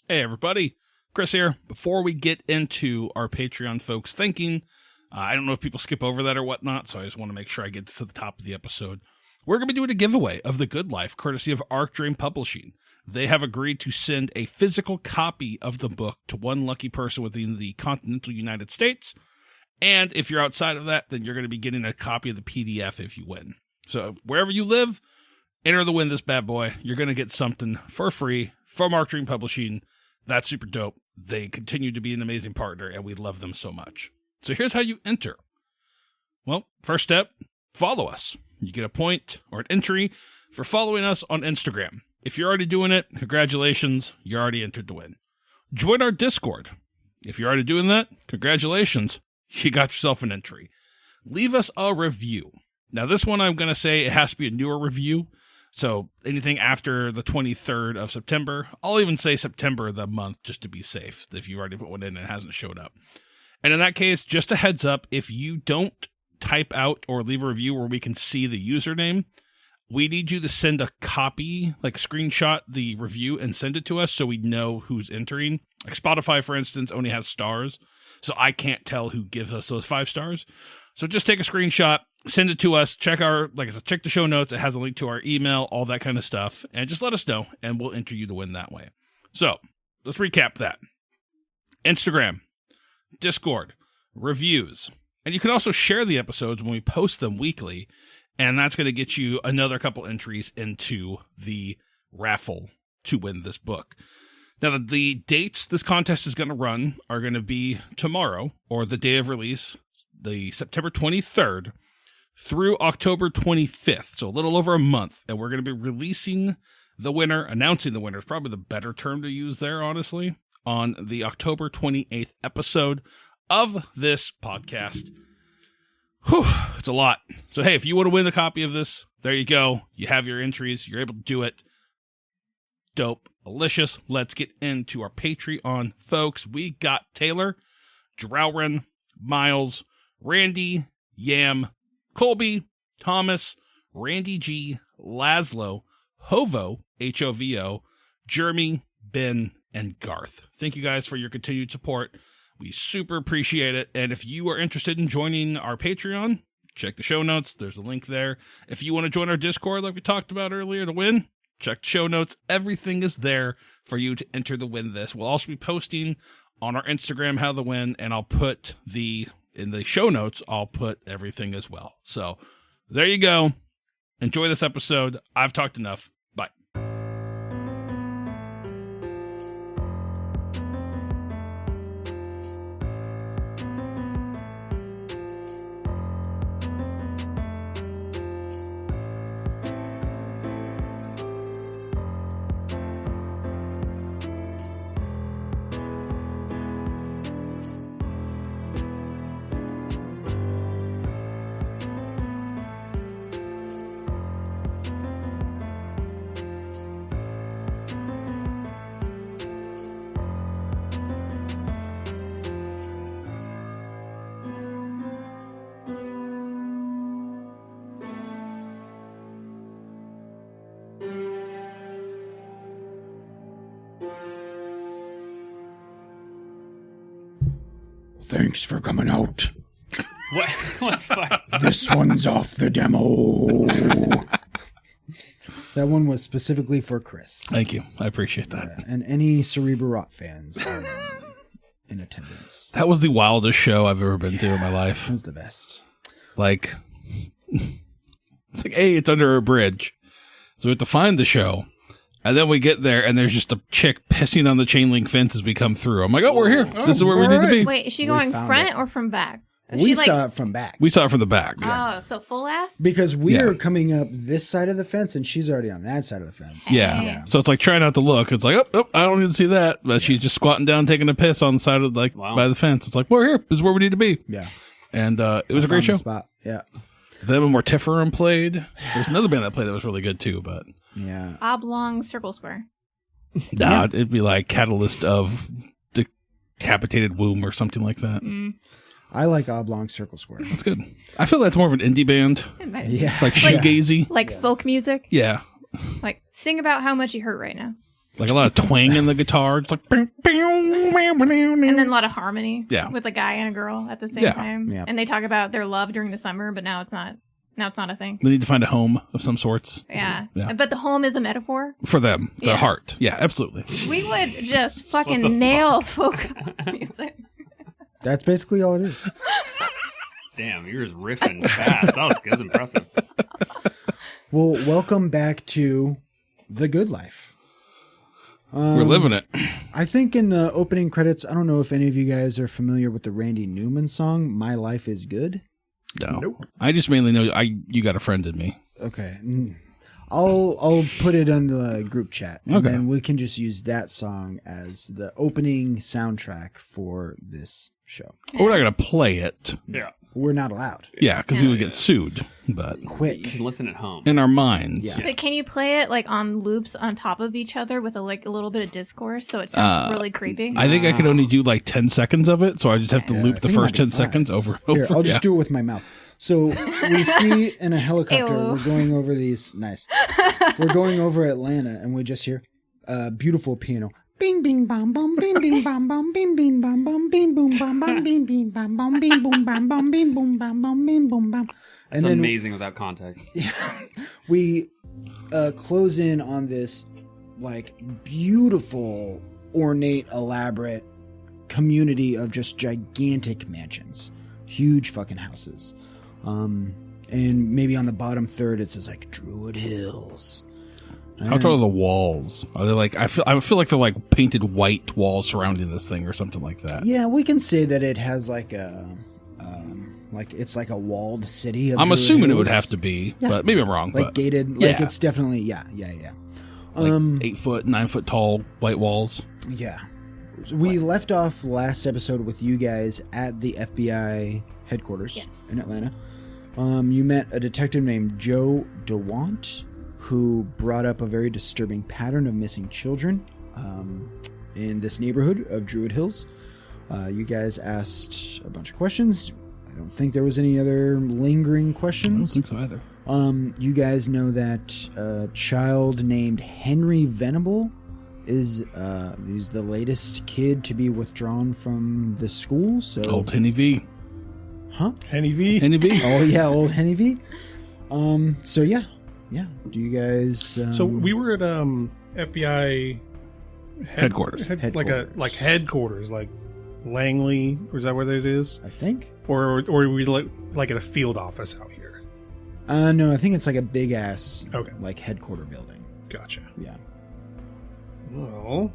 Hey, everybody. Chris here. Before we get into our Patreon folks thinking, I don't know if people skip over that or whatnot, so I just want to make sure I get to the top of the episode. We're going to be doing a giveaway of The Good Life, courtesy of Arc Dream Publishing. They have agreed to send a physical copy of the book to one lucky person within the continental United States. And if you're outside of that, then you're going to be getting a copy of the PDF if you win. So wherever you live, enter the win this bad boy. You're going to get something for free from Arc Dream Publishing. That's super dope. They continue to be an amazing partner, and we love them so much. So here's how you enter. Well, first step, follow us. You get a point or an entry for following us on Instagram. If you're already doing it, congratulations, you already entered to win. Join our Discord. If you're already doing that, congratulations, you got yourself an entry. Leave us a review. Now, this one I'm going to say it has to be a newer review. So anything after the 23rd of September, I'll even say September the month just to be safe if you already put one in and it hasn't showed up. And in that case, just a heads up, if you don't type out or leave a review where we can see the username, we need you to send a copy, like screenshot the review and send it to us so we know who's entering. Like Spotify, for instance, only has stars, so I can't tell who gives us those 5 stars. So just take a screenshot, send it to us, check the show notes. It has a link to our email, all that kind of stuff, and just let us know, and we'll enter you to win that way. So let's recap that. Instagram, Discord, reviews, and you can also share the episodes when we post them weekly, and that's going to get you another couple entries into the raffle to win this book. Now, the dates this contest is going to run are going to be tomorrow, or the day of release, the September 23rd, through October 25th, so a little over a month, and we're going to be releasing the winner, announcing the winner is probably the better term to use there, honestly, on the October 28th episode of this podcast. Whew, it's a lot. So, hey, if you want to win a copy of this, there you go. You have your entries. You're able to do it. Dope. Delicious. Let's get into our Patreon, folks. We got Taylor, Drowrin, Miles, Randy, Yam, Colby, Thomas, Randy G, Laszlo, Hovo, H-O-V-O, Jeremy, Ben, and Garth. Thank you guys for your continued support. We super appreciate it. And if you are interested in joining our Patreon, check the show notes. There's a link there. If you want to join our Discord like we talked about earlier to win, check the show notes. Everything is there for you to enter the win this. We'll also be posting on our Instagram how to win, and I'll put in the show notes, I'll put everything as well. So there you go. Enjoy this episode. I've talked enough. Bye. Thanks for coming out. What? What's fine? This one's off the demo. That one was specifically for Chris. Thank you. I appreciate that. And any Cerebral Rot fans in attendance. That was the wildest show I've ever been to in my life. That was the best. Like, it's like, hey, it's under a bridge. So we have to find the show. And then we get there, and there's just a chick pissing on the chain link fence as we come through. I'm like, oh, we're here. This is where we need to be. Wait, is she going front or from back? We saw it from back. We saw it from the back. Oh, so full ass? Because we're coming up this side of the fence, and she's already on that side of the fence. Yeah. So it's like, try not to look. It's like, oh, I don't need to see that. But she's just squatting down, taking a piss on the side of, by the fence. It's like, we're here. This is where we need to be. Yeah. And it was a great show. Spot. Yeah. Then when Mortiferum played, there's another band that played that was really good too, but. Yeah. Oblong Circle Square. Nah, it'd be like Catalyst of Decapitated Womb or something like that. Mm. I like Oblong Circle Square. That's good. I feel that's more of an indie band. Yeah. Like shoegazy. Like folk music? Yeah. Like, sing about how much you hurt right now. Like a lot of twang in the guitar. It's like, And then a lot of harmony. Yeah. With a guy and a girl at the same Yeah. time. Yeah. And they talk about their love during the summer, but now it's not. Now it's not a thing. they need to find a home of some sorts Yeah. Yeah. But the home is a metaphor. for them, their Yes. heart. Yeah, absolutely. We would just fucking nail folk music. That's basically all it is. Damn, you're just riffing fast. That was impressive. Well, welcome back to The Good Life. We're living it. I think in the opening credits, I don't know if any of you guys are familiar with the Randy Newman song, My Life is Good. No. Nope. I just mainly know you got a friend in me. Okay. I'll put it on the group chat. And Okay. then we can just use that song as the opening soundtrack for this show. We're not going to play it. Yeah. We're not allowed. Yeah, because we would Yeah. get sued. But You Quick. can listen at home. in our minds. Yeah. But can you play it like on loops on top of each other with a little bit of discourse so it sounds really creepy? I think I could only do like 10 seconds of it, so I just have to Yeah, loop I the think it first might 10 be fine. seconds over and Here, over. I'll just Yeah. do it with my mouth. So we see in a helicopter, Ew. we're going over these. Nice. We're going over Atlanta, and we just hear beautiful piano. Bing, bing, bam, bam, bing, bing, bam, bam, bing, bing, bam, bam, bing, boom, bam, bam, bing, bing, bam, bam, bing, boom, bam, bam, bing, boom, bam, bam, bing, boom, bam. That's And then amazing without context. we close in on this like beautiful, ornate, elaborate community of just gigantic mansions, huge fucking houses. And maybe on the bottom third it says like Druid Hills. How tall are the walls? Are they like, I feel like they're like painted white walls surrounding this thing or something like that. Yeah, we can say that it has like a like it's like a walled city. Of I'm Druid assuming it would Hills. have to be, Yeah. but maybe I'm wrong. like But gated. Like Yeah. it's definitely yeah. like 8 foot, 9 foot tall white walls. Yeah. We left off last episode with you guys at the FBI headquarters Yes. in Atlanta. You met a detective named Joe DeWant who brought up a very disturbing pattern of missing children in this neighborhood of Druid Hills. You guys asked a bunch of questions. I don't think there was any other lingering I don't questions. think so either. You guys know that a child named Henry Venable is he's the latest kid to be withdrawn from the school. So, Old Henny V. huh? Henny V. Henny V. Oh yeah, old Henny V. So yeah. Do you guys? So we were at FBI Headquarters. like headquarters, like Langley, or is that where it is? I think. Or we like at a field office out here? No, I think it's like a big ass Okay, like headquarter building. gotcha. Yeah. Well,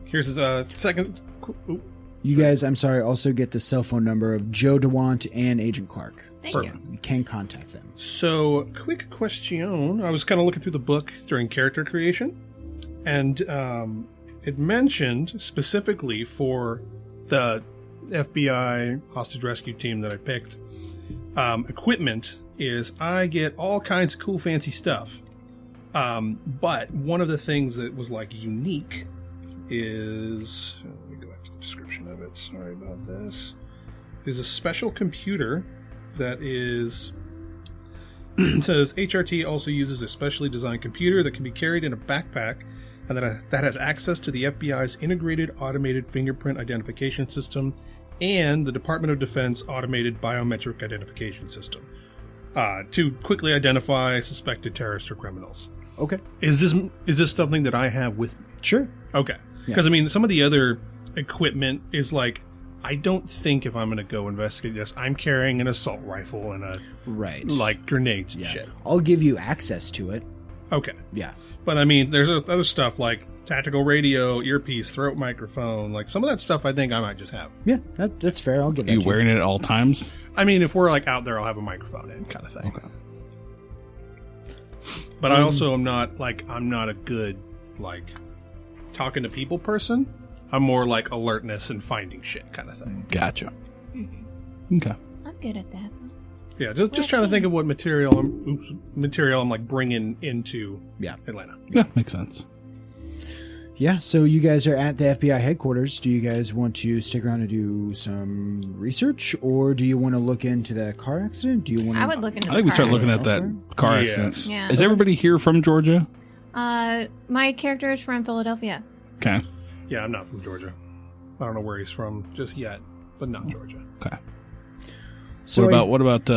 here's his second. Oop, You guys, I'm sorry, also get the cell phone number of Joe DeWant and Agent Clark. Thank perfect. you. You can contact them. So, quick question. I was kind of looking through the book during character creation, and it mentioned specifically for the FBI hostage rescue team that I picked, equipment is I get all kinds of cool, fancy stuff. But one of the things that was like unique is, let me go back to the description of it. Sorry about this. Is a special computer that is. It says HRT also uses a specially designed computer that can be carried in a backpack and that has access to the FBI's integrated automated fingerprint identification system and the Department of Defense automated biometric identification system to quickly identify suspected terrorists or criminals. Okay. Is this something that I have with me? Sure. Okay. Because, I mean, some of the other equipment is like, I don't think if I'm going to go investigate this, I'm carrying an assault rifle and Right. like grenades and Yeah. shit. I'll give you access to it. Okay. Yeah. But I mean, there's other stuff like tactical radio, earpiece, throat microphone. Like some of that stuff I think I might just have. Yeah, that's fair. I'll give that Are you to wearing it at all times? I mean, if we're like out there, I'll have a microphone in kind of thing. Okay. But I also am not like, I'm not a good like talking to people person. I'm more like alertness and finding shit kind of thing. Gotcha. Mhm. Okay. I'm good at that. Yeah, just trying to think of what material I'm like bringing into Yeah. Atlanta. Yeah, makes sense. Yeah, so you guys are at the FBI headquarters. Do you guys want to stick around and do some research, or do you want to look into that car accident? Do you want? I would look into I think we the start car looking at that Elsewhere? car Yes. accident. Yeah. Is everybody here from Georgia? My character is from Philadelphia. Okay. Yeah, I'm not from Georgia. I don't know where he's from just yet, but not Georgia. Okay. So What about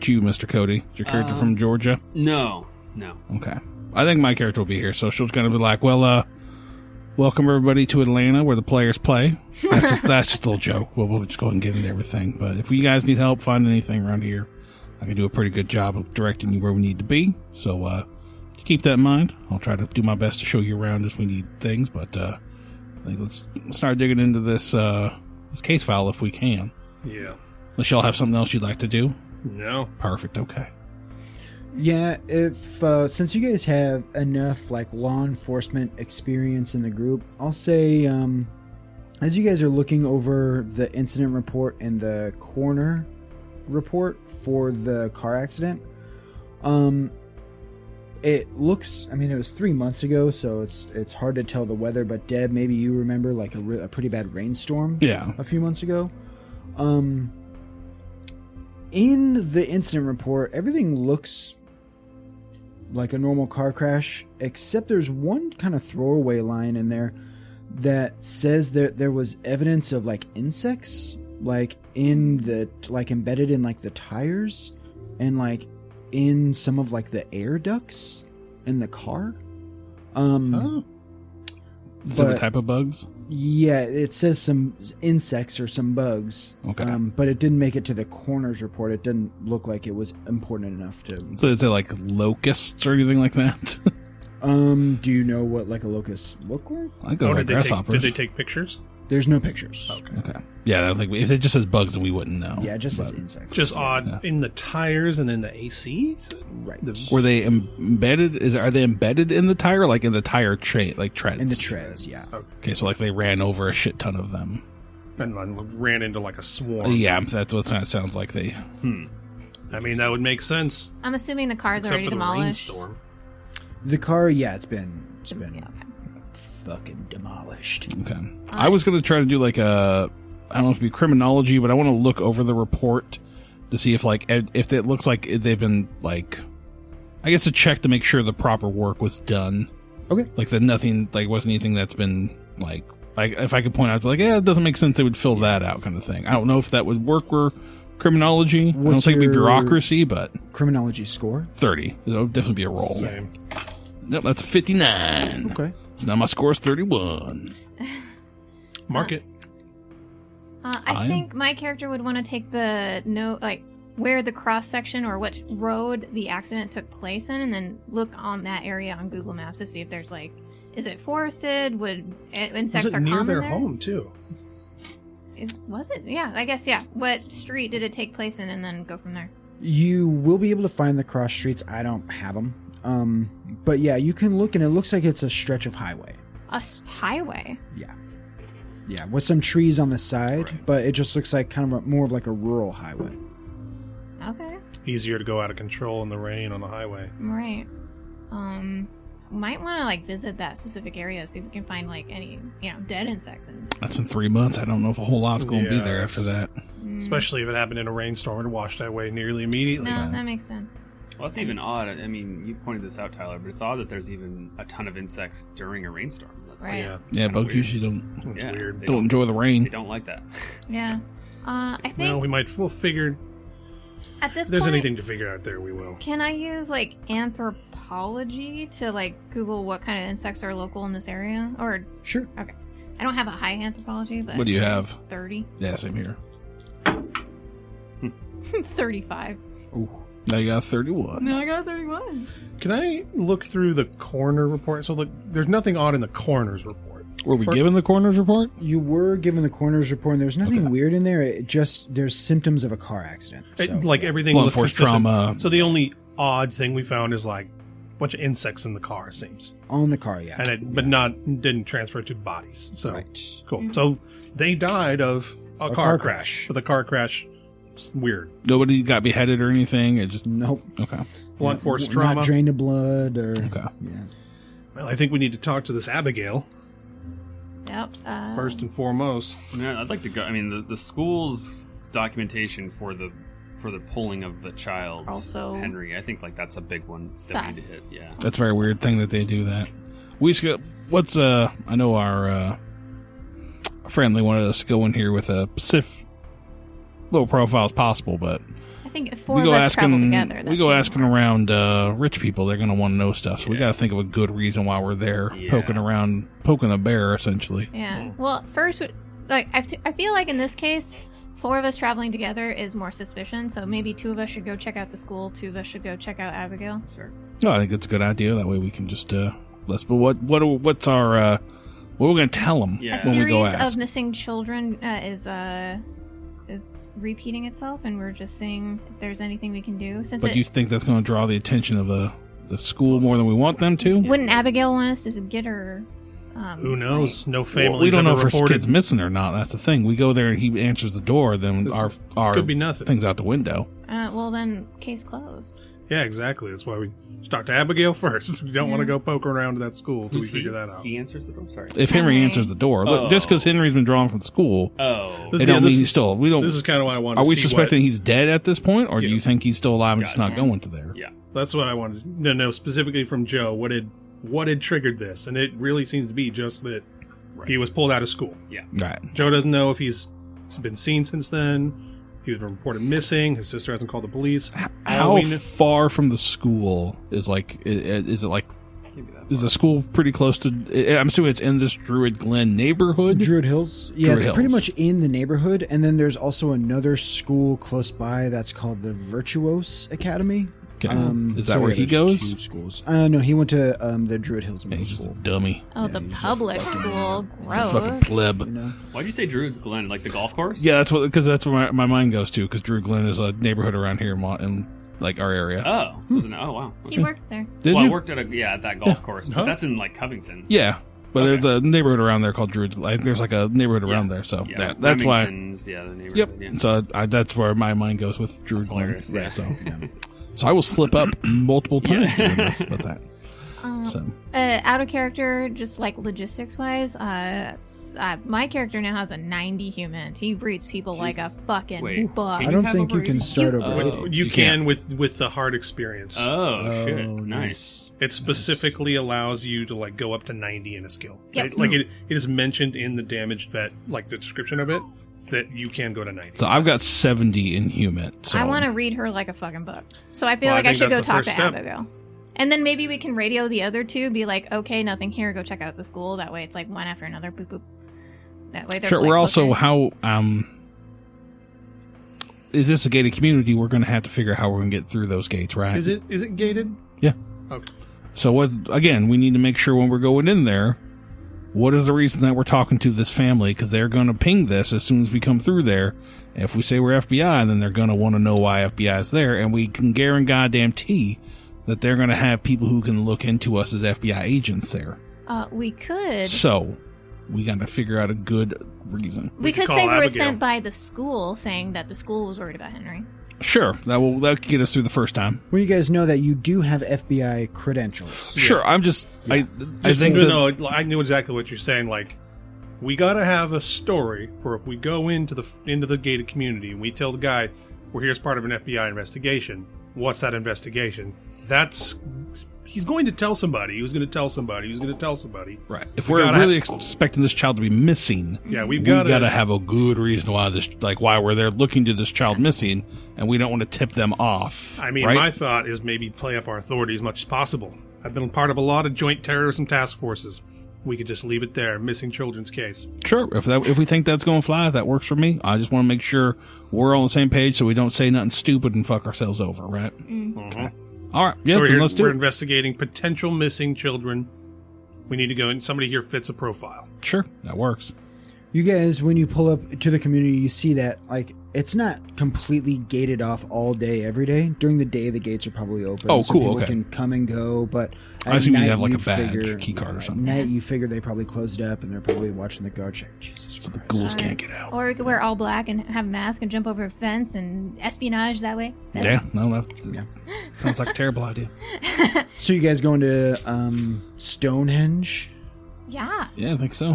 you, Mr. Cody? Is your character from Georgia? No. Okay. I think my character will be here, so she'll kind of be like, well, welcome everybody to Atlanta where the players play. That's just a little joke. We'll just go ahead and get into everything. But if you guys need help finding anything around here, I can do a pretty good job of directing you where we need to be. So keep that in mind. I'll try to do my best to show you around as we need things. But I think let's start digging into this case file if we can. Yeah. Unless y'all have something else you'd like to do. No. Perfect. Okay. Yeah, if since you guys have enough like law enforcement experience in the group, I'll say as you guys are looking over the incident report and the coroner report for the car accident, it looks, I mean, it was 3 months ago, so it's hard to tell the weather, but Deb, maybe you remember like a pretty bad rainstorm a few months ago. In the incident report, everything looks like a normal car crash, except there's one kind of throwaway line in there that says there was evidence of like insects, like in the, like embedded in like the tires and like in some of like the air ducts in the car. Is that the type of bugs? Yeah, it says some insects or some bugs. Okay. But it didn't make it to the coroner's report. It didn't look like it was important enough to. So is it like locusts or anything like that? Do you know what like a locust look like? I go with grasshoppers. Did they take pictures? There's no pictures. Okay. Yeah, I don't think if it just says bugs, then we wouldn't know. Yeah, it just says But insects. Just odd Yeah. in the tires and in the AC? Right. were they embedded? Are they embedded in the tire, like in the tire tray, like treads? In the treads, yeah. Okay, so like they ran over a shit ton of them. And then ran into like a swarm. Yeah, that's what it sounds like. They. I mean, that would make sense. I'm assuming the car's Except already for the demolished. rainstorm. The car, yeah, it's been Yeah, okay. fucking demolished. Okay. I was going to try to do like a, I don't know if it'd be criminology, but I want to look over the report to see if like, if it looks like they've been like, I guess to check to make sure the proper work was done. Okay. Like that nothing, like wasn't anything that's been like if I could point out, like, yeah, it doesn't make sense, they would fill that out kind of thing. I don't know if that would work or criminology. I don't What's think it'd be your- bureaucracy, but Criminology score? 30. It'll definitely be a roll. Same. Nope, that's a 59. Okay. So now my score is 31. Mark it. I think my character would want to take the note, like where the cross section or which road the accident took place in, and then look on that area on Google Maps to see if there's like, is it forested? Would insects Was it are near common their there? home, too? Was it? Yeah, I guess. Yeah. What street did it take place in, and then go from there? You will be able to find the cross streets. I don't have them. But yeah, you can look, and it looks like it's a stretch of highway. Highway. Yeah, with some trees on the side, but it just looks like kind of more of like a rural highway. Okay. Easier to go out of control in the rain on the highway. Right. Might want to like visit that specific area, see if we can find like any, dead insects. And That's been 3 months. I don't know if a whole lot's going to be Yeah, there after that. Especially if it happened in a rainstorm and washed that way nearly immediately. No, that makes sense. Well, it's even odd. I mean, you pointed this out, Tyler, but it's odd that there's even a ton of insects during a rainstorm. That's Right. Yeah, Yeah, kinda bugs weird. usually don't it's Yeah, weird. they don't enjoy the rain. They don't like that. Yeah. I think Well, we'll figure. at this If there's point, anything to figure out there, we will. can I use like anthropology to like Google what kind of insects are local in this area? Or Sure. I don't have a high anthropology, but What do you have? 30. Yeah, same here. 35. Ooh. Now you got 31. No, I got 31. Can I look through the coroner report? So, look, there's nothing odd in the coroner's report. Were we given the coroner's report? You were given the coroner's report, and there's nothing Okay. weird in there. It just there's symptoms of a car accident. So, Like yeah. everything Blunt looked force consistent. trauma. So the only odd thing we found is like a bunch of insects in the car, it seems, On the car, yeah. and but didn't transfer to bodies. So Right. cool. So they died of a car crash. But the car crash, is weird. Nobody got beheaded or anything? It just. Nope. Okay. Blunt force Not trauma. drained of blood or. Okay. Yeah. Well, I think we need to talk to this Abigail Yep. first and foremost. Yeah, I'd like to go. I mean, the school's documentation for the for the pulling of the child, Also, Henry. I think like that's a big one that we need to hit. sus. Yeah, That's a very weird thing that they do that. We used to go, I know our friendly wanted us to go in here with a low profile as possible, but I think if four of us travel together, we go asking around rich people. They're going to want to know stuff, so we got to think of a good reason why we're there, poking a bear, essentially. Yeah. Well, first, like I feel like in this case, 4 of us traveling together is more suspicion. So maybe 2 of us should go check out the school. 2 of us should go check out Abigail. sure. No, I think that's a good idea. That way we can just less. But what's our what are we going to tell them Yeah. A when we go series ask? of missing children is repeating itself, and we're just seeing if there's anything we can do. Since But do you think that's going to draw the attention of the school more than we want them to? wouldn't Abigail want us to get her? Who knows? No families. Well, we don't know if her reported. kid's missing or not. That's the thing. We go there and he answers the door. Then our Could be nothing. things out the window. Well, then case closed. Yeah, exactly. That's why we talk to Abigail first. We don't want to go poke around to that school until we figure that out. He answers the door. Sorry. If Henry Henry. answers the door, look, just because Henry's been drawn from school, Oh, This- it yeah, don't this mean is- he's still. We don't. This is kind of why I want Are to we see suspecting he's dead at this point, or do Yeah. you think he's still alive and just not Gotcha. going to there? yeah. That's what I wanted to know specifically from Joe. What had triggered this? And it really seems to be just that he was pulled out of school. Right. Joe doesn't know if he's been seen since then. He was reported missing. His sister hasn't called the police. All How we kn- far from the school is like? Is it like? Can't be that Is the school pretty close to? I'm assuming it's in this Druid Glen neighborhood. Druid Hills. Yeah, Druid it's Hills. pretty much in the neighborhood. And then there's also another school close by that's called the Virtuose Academy. Okay. Is that so where yeah, he there's goes? 2 schools. No, he went to the Druid Hills Yeah, Middle he's just a School. dummy. Oh, Yeah, the he's a public fucking- school. He's a fucking Gross. pleb. You know? Why'd you say Druid's Glen? Like the golf course? Yeah, that's where my mind goes to, because Druid Glen is a neighborhood around here in like our area. Oh. Oh wow. He worked there. Did well, you? I worked at that golf course, but Huh? that's in like Covington. Yeah, but Okay. there's a neighborhood around there called Druid. Like, there's like a neighborhood around there, so Yeah, that's why. Remington's, yeah, the neighborhood. Yep. Yeah. So that's where my mind goes with Druid That's Glen. hilarious, yeah. So, so I will slip up multiple times doing this with that. So Out of character, just like logistics wise, my character now has a 90 human. He reads people like a Jesus. fucking Wait, book. can I you don't have think you over can 80? start You- over. Oh. 80. You You can can't. with the hard experience. Oh, shit! Oh, Nice. It specifically allows you to like go up to 90 in a skill. Yep. It is mentioned in the damage vet, like the description of it, that you can go to 90. so I've got 70 in human. So I want to read her like a fucking book. So I feel Well, I like I think should go that's the talk first to step. Abigail. And then maybe we can radio the other 2, be like, okay, nothing here, go check out the school. That way it's like one after another, boop, boop. That way they're Sure. like, We're also closer. how is this a gated community? We're going to have to figure out how we're going to get through those gates, right? Is it gated? Yeah. Okay. So what? Again, we need to make sure when we're going in there, what is the reason that we're talking to this family? Because they're going to ping this as soon as we come through there. If we say we're FBI, then they're going to want to know why FBI is there, and we can guarantee that they're going to have people who can look into us as FBI agents there. We could. So we got to figure out a good reason. We could call say we were Abigail. sent by the school, saying that the school was worried about Henry. Sure, that could get us through the first time. Well, you guys know that you do have FBI credentials. Sure, I'm just I Just think to that, know, I knew exactly what you're saying. Like, we got to have a story for if we go into the gated community and we tell the guy we're here as part of an FBI investigation. What's that investigation? He's going to tell somebody. He was going to tell somebody. He was going to tell somebody. right. If We we're gotta really expecting this child to be missing, Yeah, we we've got got to have a good reason why we're there looking to this child missing, and we don't want to tip them off. I mean, right? my thought is maybe play up our authority as much as possible. I've been part of a lot of joint terrorism task forces. We could just leave it there, missing children's case. Sure, if we think that's going to fly, that works for me. I just want to make sure we're all on the same page so we don't say nothing stupid and fuck ourselves over, right? Okay. All right, yeah, So then let's do we're it. investigating potential missing children. We need to go and somebody here fits a profile. Sure, that works. You guys, when you pull up to the community, you see that like it's not completely gated off all day every day. During the day, the gates are probably open. Oh, so cool, people okay. can come and go, but I at assume you'd night, have, like, a you'd badge, figure, key card or at something. night, you figure they probably closed up and they're probably watching the guard check. Jesus So the Christ. ghouls can't get out. Or we could wear all black and have a mask and jump over a fence and espionage that way. Yeah, no, that sounds like a terrible idea. So you guys going to Stonehenge? Yeah. Yeah, I think so.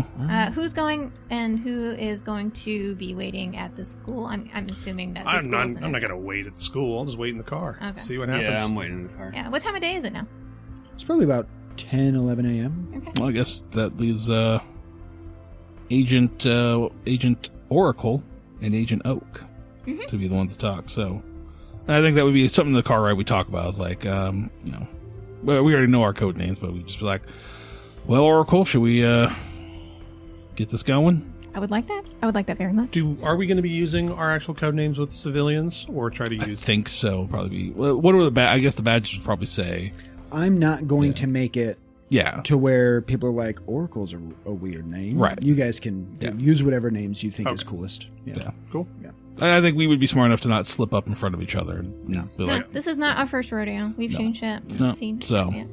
Who's going and who is going to be waiting at the school? I'm assuming that the I'm not school's in it. going to wait at the school. I'll just wait in the car. Okay. See what happens. Yeah, I'm waiting in the car. Yeah. What time of day is it now? It's probably about 10, 11 a.m. Okay. Well, I guess that leaves Agent Oracle and Agent Oak to be the ones to talk. So I think that would be something in the car ride we talk about. Is like, well, we already know our code names, but we just be like, well, Oracle, should we get this going? I would like that. I would like that very much. Are we going to be using our actual code names with civilians, or try to I use? think so. Probably be. Well, what are the I guess the badges would probably say. I'm not going to make it Yeah. to where people are like, Oracle's a weird name. Right. You guys can use whatever names you think is coolest. Yeah. Cool. Yeah. I think we would be smart enough to not slip up in front of each other. And be No, like, this is not our first rodeo. We've changed it. no. So,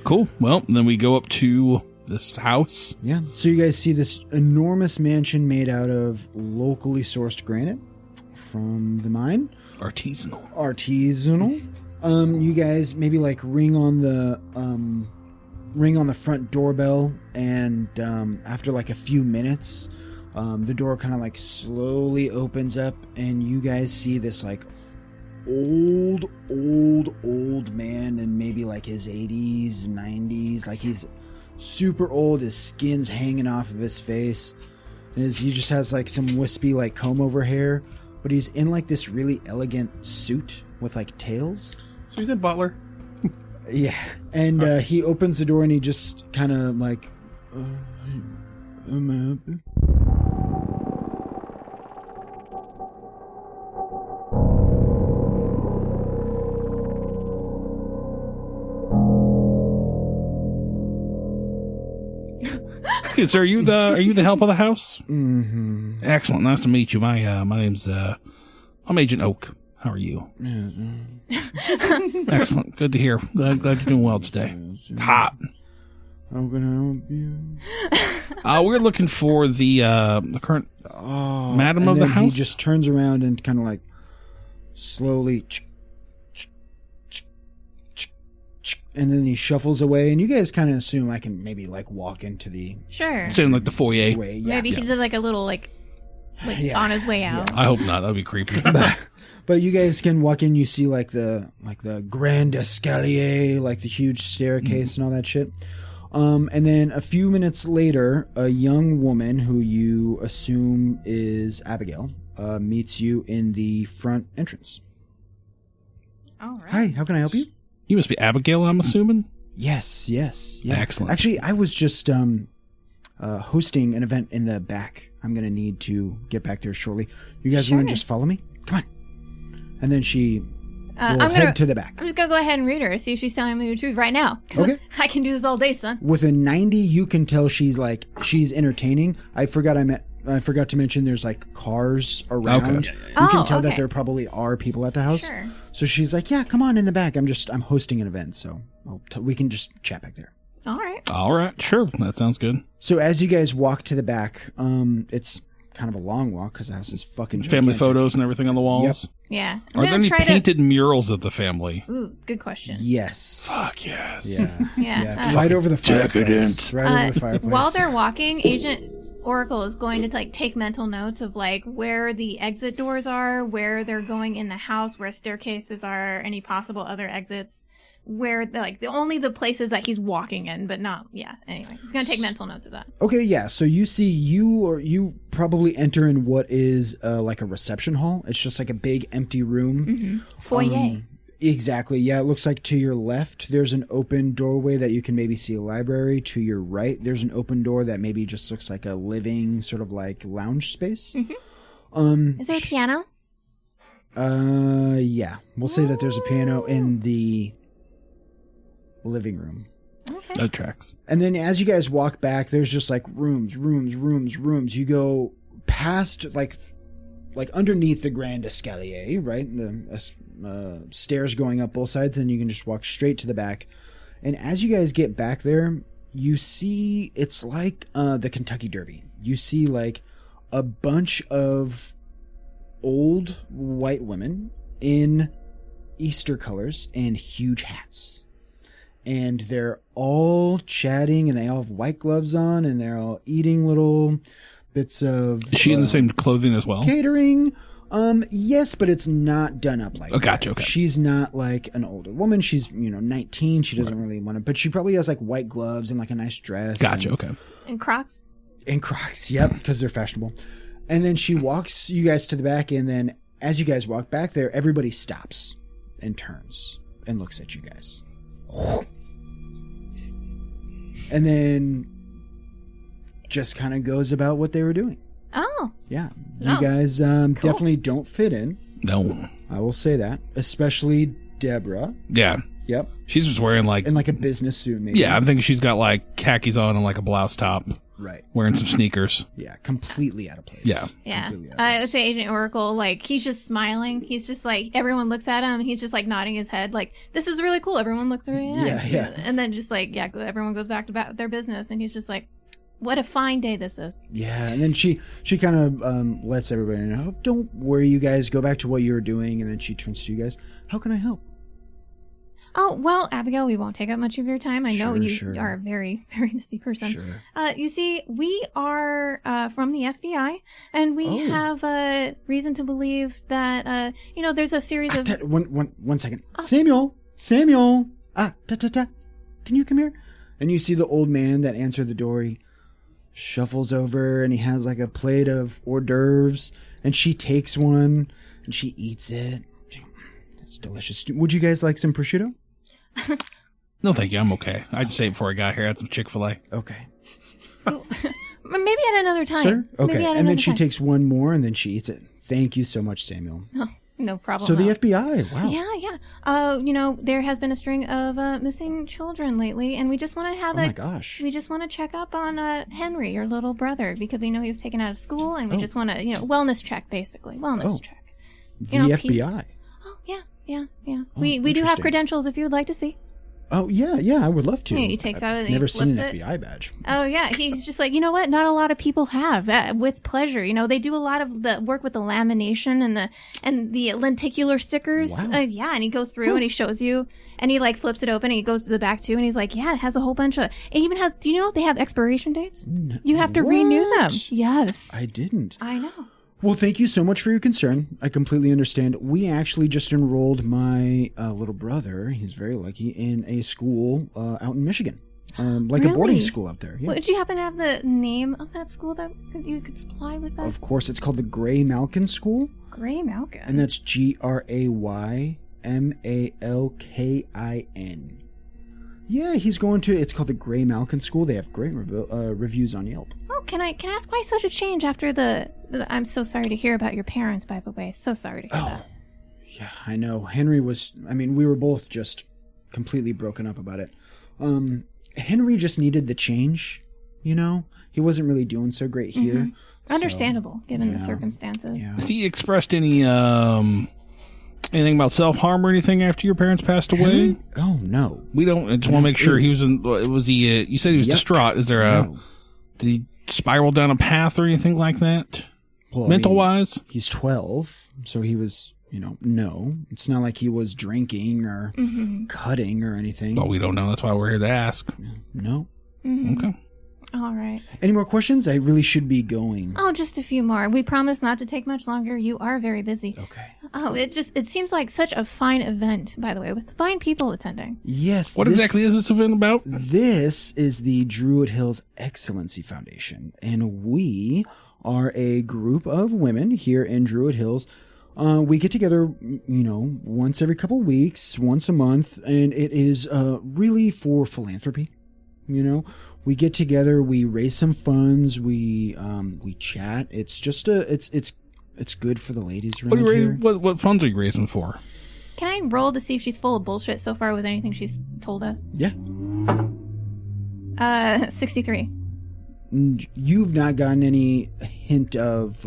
cool. Well, then we go up to this house. Yeah. So you guys see this enormous mansion made out of locally sourced granite from the mine. Artisanal. You guys maybe like ring on the front doorbell, and after like a few minutes, the door kind of like slowly opens up, and you guys see this like old man in maybe like his 80s, 90s, like he's super old. His skin's hanging off of his face. He just has like some wispy like comb over hair, but he's in like this really elegant suit with like tails. So he's a butler. Yeah, and he opens the door and he just kind of like, I'm happy. Okay, so are you the help of the house? Mm-hmm. Excellent. Nice to meet you. My name's I'm Agent Oak. How are you? Excellent. Good to hear. Glad you're doing well today. Hot. How can I help you? We're looking for the current madam of the house. He just turns around and kind of like slowly, and then he shuffles away. And you guys kind of assume I can maybe like walk into the Sitting like the foyer. way. Yeah. Maybe he did like a little like on his way out. I hope not. That'd be creepy. But you guys can walk in. You see like the grand escalier, like the huge staircase and all that shit. And then a few minutes later, a young woman who you assume is Abigail meets you in the front entrance. All right. Hi, how can I help you? You must be Abigail, I'm assuming. Yes. Yeah. Excellent. Actually, I was just hosting an event in the back. I'm gonna need to get back there shortly. You guys want to just follow me? Come on. And then she will head to the back. I'm just gonna go ahead and read her, see if she's telling me the truth right now. Okay. I can do this all day, son. With a 90, you can tell she's entertaining. I forgot to mention there's like cars around. Okay. You can tell okay. that there probably are people at the house. Sure. So she's like, yeah, come on in the back. I'm hosting an event, so we can just chat back there. All right. Sure. That sounds good. So as you guys walk to the back, it's kind of a long walk because the house is fucking gigantic. Family photos and everything on the walls. Yeah. Are there any painted murals of the family? Ooh, good question. Yes. Fuck yes. Yeah. Yeah. Right over the Decadent. fireplace. Right over the fireplace. While they're walking, Agent Oracle is going to like take mental notes of like where the exit doors are, where they're going in the house, where staircases are, any possible other exits, where only the places that he's walking in, but not anyway, he's gonna take mental notes of that. Okay, yeah. So you see, you probably enter in what is like a reception hall. It's just like a big empty room. Foyer. Exactly. Yeah, it looks like to your left there's an open doorway that you can maybe see a library. To your right there's an open door that maybe just looks like a living sort of like lounge space. Is there a piano? Yeah. We'll say that there's a piano in the living room. Okay. That tracks. And then as you guys walk back, there's just like rooms. You go past like underneath the grand escalier, right? The stairs going up both sides, and you can just walk straight to the back. And as you guys get back there, you see it's like the Kentucky Derby. You see like a bunch of old white women in Easter colors and huge hats. and they're all chatting, and they all have white gloves on, and they're all eating little bits of... Is she in the same clothing as well? Catering. Yes, but it's not done up like that. Gotcha, okay. She's not like an older woman. She's, 19. She doesn't really want to, but she probably has like white gloves and like a nice dress. Gotcha, okay. And Crocs? And Crocs, yep, because they're fashionable. And then she walks you guys to the back, and then as you guys walk back there, everybody stops and turns and looks at you guys. And then just kind of goes about what they were doing. Oh. Yeah. You guys definitely don't fit in. No. I will say that. Especially Deborah. Yeah. Yep. She's just wearing like... In like a business suit, maybe. Yeah, I'm thinking she's got like khakis on and like a blouse top. Right. Wearing some sneakers. Yeah, completely out of place. Yeah. Yeah. I would say Agent Oracle, like, he's just smiling. He's just like, everyone looks at him. He's just like nodding his head. Like, this is really cool. Everyone looks really nice. Yeah. And then just like, everyone goes back to their business. And he's just like, what a fine day this is. Yeah, and then she kind of lets everybody know, don't worry, you guys, go back to what you were doing. And then she turns to you guys, how can I help? Oh, well, Abigail, we won't take up much of your time. I know Sure. are a very, very busy person. Sure. You see, we are from the FBI, and we have a reason to believe that, there's a series of... One second. Samuel! Can you come here? And you see the old man that answered the door. He shuffles over, and he has like a plate of hors d'oeuvres, and she takes one, and she eats it. It's delicious. Would you guys like some prosciutto? No, thank you. I'm okay. I just ate before I got here. I had some Chick-fil-A. Okay. Maybe at another time. Sir? Okay. Maybe at And then another she time. takes one more, and then she eats it. Thank you so much, Samuel. No problem. So the FBI, wow. Yeah. There has been a string of missing children lately, and we just want to have my gosh. We just want to check up on Henry, your little brother, because we know he was taken out of school, and we just want to, wellness check, basically. Wellness check. The FBI. Oh, yeah. Oh, We do have interesting. credentials if you would like to see. Oh, yeah, I would love to. He takes out I've and never he seen an flips it. FBI badge. Oh, yeah. He's just like, you know what? Not a lot of people have. With pleasure. They do a lot of the work with the lamination and the lenticular stickers. Wow. And he goes through and he shows you, and he like flips it open and he goes to the back too, and he's like, yeah, it has a whole bunch of. It even has. Do you know they have expiration dates? You have to renew them. Yes. I didn't. I know. Well, thank you so much for your concern. I completely understand. We actually just enrolled my little brother, he's very lucky, in a school out in Michigan. Like Really? a boarding school out there. Yeah. Would you happen to have the name of that school that you could supply with us? Of course, it's called the Gray Malkin School. Gray Malkin. And that's GRAYMALKIN. Yeah, he's going to, it's called the Gray Malkin School. They have great reviews on Yelp. Oh, can I ask why such a change after the I'm so sorry to hear about your parents, by the way. So sorry to hear that. Yeah, I know. Henry was, we were both just completely broken up about it. Henry just needed the change, He wasn't really doing so great here. Mm-hmm. Understandable, given the circumstances. Yeah. Has he expressed any anything about self-harm or anything after your parents passed away? Henry? Oh, no. We don't. I just want to make sure he was in. Was he? You said he was distraught. Is there a? No. Did he spiral down a path or anything like that? Well, Mental wise? He's 12, so he was, no. It's not like he was drinking or cutting or anything. Well, we don't know. That's why we're here to ask. No. Okay. All right. Any more questions? I really should be going. Oh, just a few more. We promise not to take much longer. You are very busy. Okay. Oh, it seems like such a fine event, by the way, with fine people attending. Yes. What exactly is this event about? This is the Druid Hills Excellency Foundation, and we are a group of women here in Druid Hills. We get together, once every couple weeks, once a month, and it is really for philanthropy. We get together, we raise some funds, we chat. It's just it's good for the ladies around here. What funds are you raising for? Can I roll to see if she's full of bullshit so far with anything she's told us? Yeah. 63. You've not gotten any hint of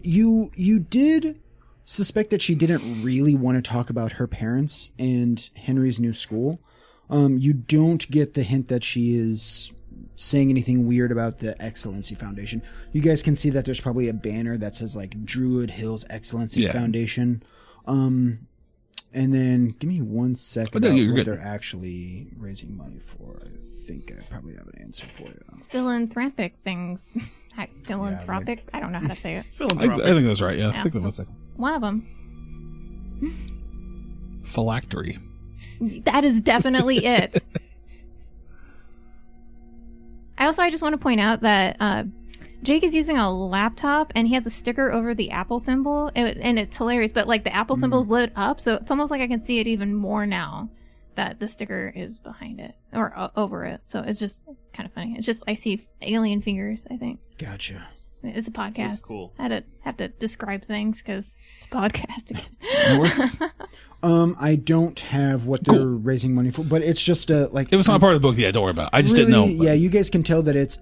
you did suspect that she didn't really want to talk about her parents and Henry's new school. You don't get the hint that she is saying anything weird about the Excellency Foundation. You guys can see that there's probably a banner that says like Druid Hills Excellency Foundation. And then give me 1 second no, about you're what good. they're actually raising money for. I think I probably have an answer for you. Philanthropic things. Philanthropic? I don't know how to say it. I Philanthropic. think that's right. Yeah, I Yeah. think that was One of them. phylactery. That is definitely it. I just want to point out that Jake is using a laptop and he has a sticker over the Apple symbol, and it's hilarious. But like the Apple symbol's lit up, so it's almost like I can see it even more now that the sticker is behind it or over it. So it's kind of funny. It's just I see alien fingers. I think Gotcha. it's a podcast. That's cool. I have to describe things because it's a podcast. It works. I don't have what they're raising money for, but it's just like It was not part of the book. Yeah, don't worry about it. I just didn't know. really, yeah, you guys can tell that it's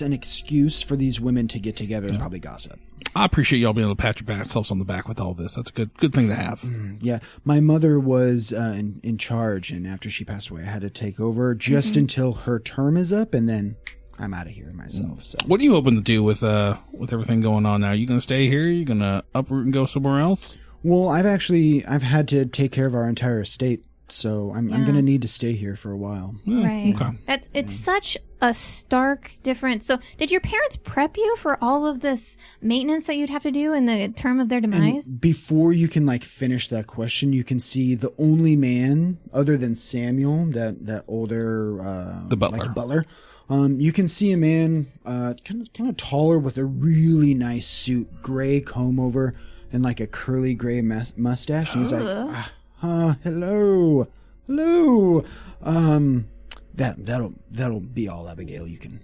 an excuse for these women to get together and probably gossip. I appreciate y'all being able to pat yourselves on the back with all this. That's a good thing to have. Yeah, my mother was in charge, and after she passed away, I had to take over just until her term is up, and then I'm out of here myself. So, What are you hoping to do with everything going on now? Are you going to stay here? Are you going to uproot and go somewhere else? well, I've had to take care of our entire estate, so I'm going to need to stay here for a while. Yeah, Right. Okay. It's such a stark difference. So, did your parents prep you for all of this maintenance that you'd have to do in the term of their demise? And before you can finish that question, you can see the only man other than Samuel, that older The butler. butler. You can see a man kind of taller with a really nice suit, gray comb over, and like a curly gray mustache. And he's like, hello. That'll be all, Abigail. You can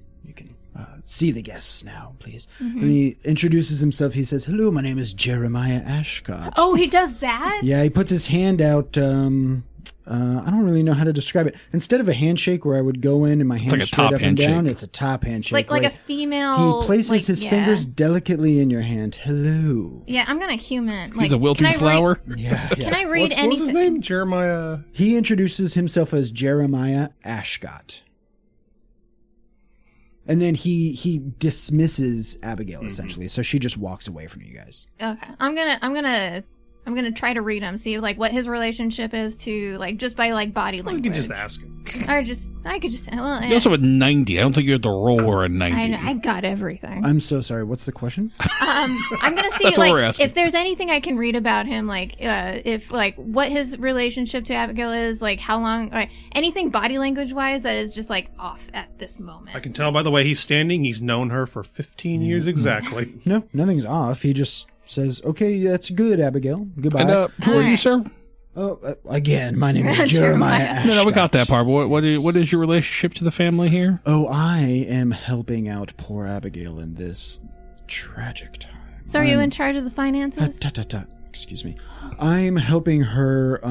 see the guests now, please. And he introduces himself. He says, "Hello, my name is Jeremiah Ashcott." Oh, he does that? Yeah, he puts his hand out. I don't really know how to describe it. Instead of a handshake where I would go in and my hand like a straight top up and handshake. down, it's a top handshake. Like where a female. he places his yeah. fingers delicately in your hand. Hello. Yeah, I'm gonna human. He's a wilting flower. Yeah. Can I read What was his anything? name? Jeremiah. He introduces himself as Jeremiah Ashcott. And then he dismisses Abigail essentially, so she just walks away from you guys. Okay, I'm gonna try to read him, see what his relationship is to just by body You language. can just ask him. I could just. Well, You also have a 90. I don't think you have to roll a 90. I got everything. I'm so sorry. What's the question? I'm gonna see That's what we're asking. if there's anything I can read about him, if what his relationship to Abigail is, how long, anything body language wise that is just off at this moment. I can tell by the way he's standing, he's known her for 15 years exactly. No, nothing's off. He just says, "Okay, that's good, Abigail. Goodbye." And who are you, Alright. sir? Oh, again, my name is Jeremiah Ashcott. No, we got that part. But what is your relationship to the family here? Oh, I am helping out poor Abigail in this tragic time. So are you in charge of the finances? Excuse me. I'm helping her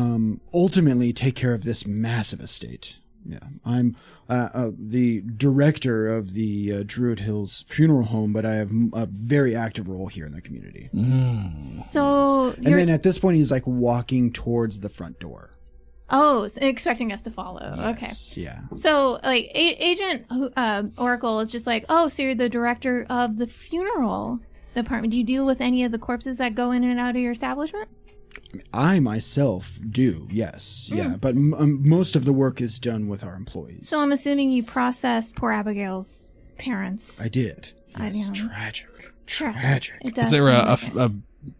ultimately take care of this massive estate. Yeah, I'm the director of the Druid Hills Funeral Home, but I have a very active role here in the community. So And then at this point, he's walking towards the front door. so expecting us to follow. Yes, yeah. Okay. So Agent Oracle is just so you're the director of the funeral department. Do you deal with any of the corpses that go in and out of your establishment? I myself do, yes, yeah. But most of the work is done with our employees. So I'm assuming you processed poor Abigail's parents. I did. I Yes, know. tragic. It does. Is there seem like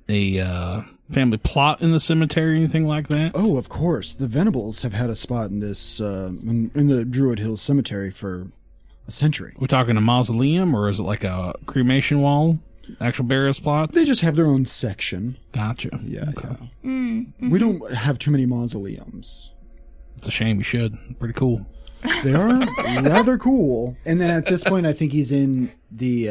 it. a family plot in the cemetery or anything like that? Oh, of course. The Venables have had a spot in this in the Druid Hills Cemetery for a century. We're talking a mausoleum, or is it like a cremation wall? Actual burial spots? They just have their own section. Gotcha. Yeah, Okay. yeah. We don't have too many mausoleums. It's a shame. You should. Pretty cool. They are rather cool. And then at this point, I think he's in the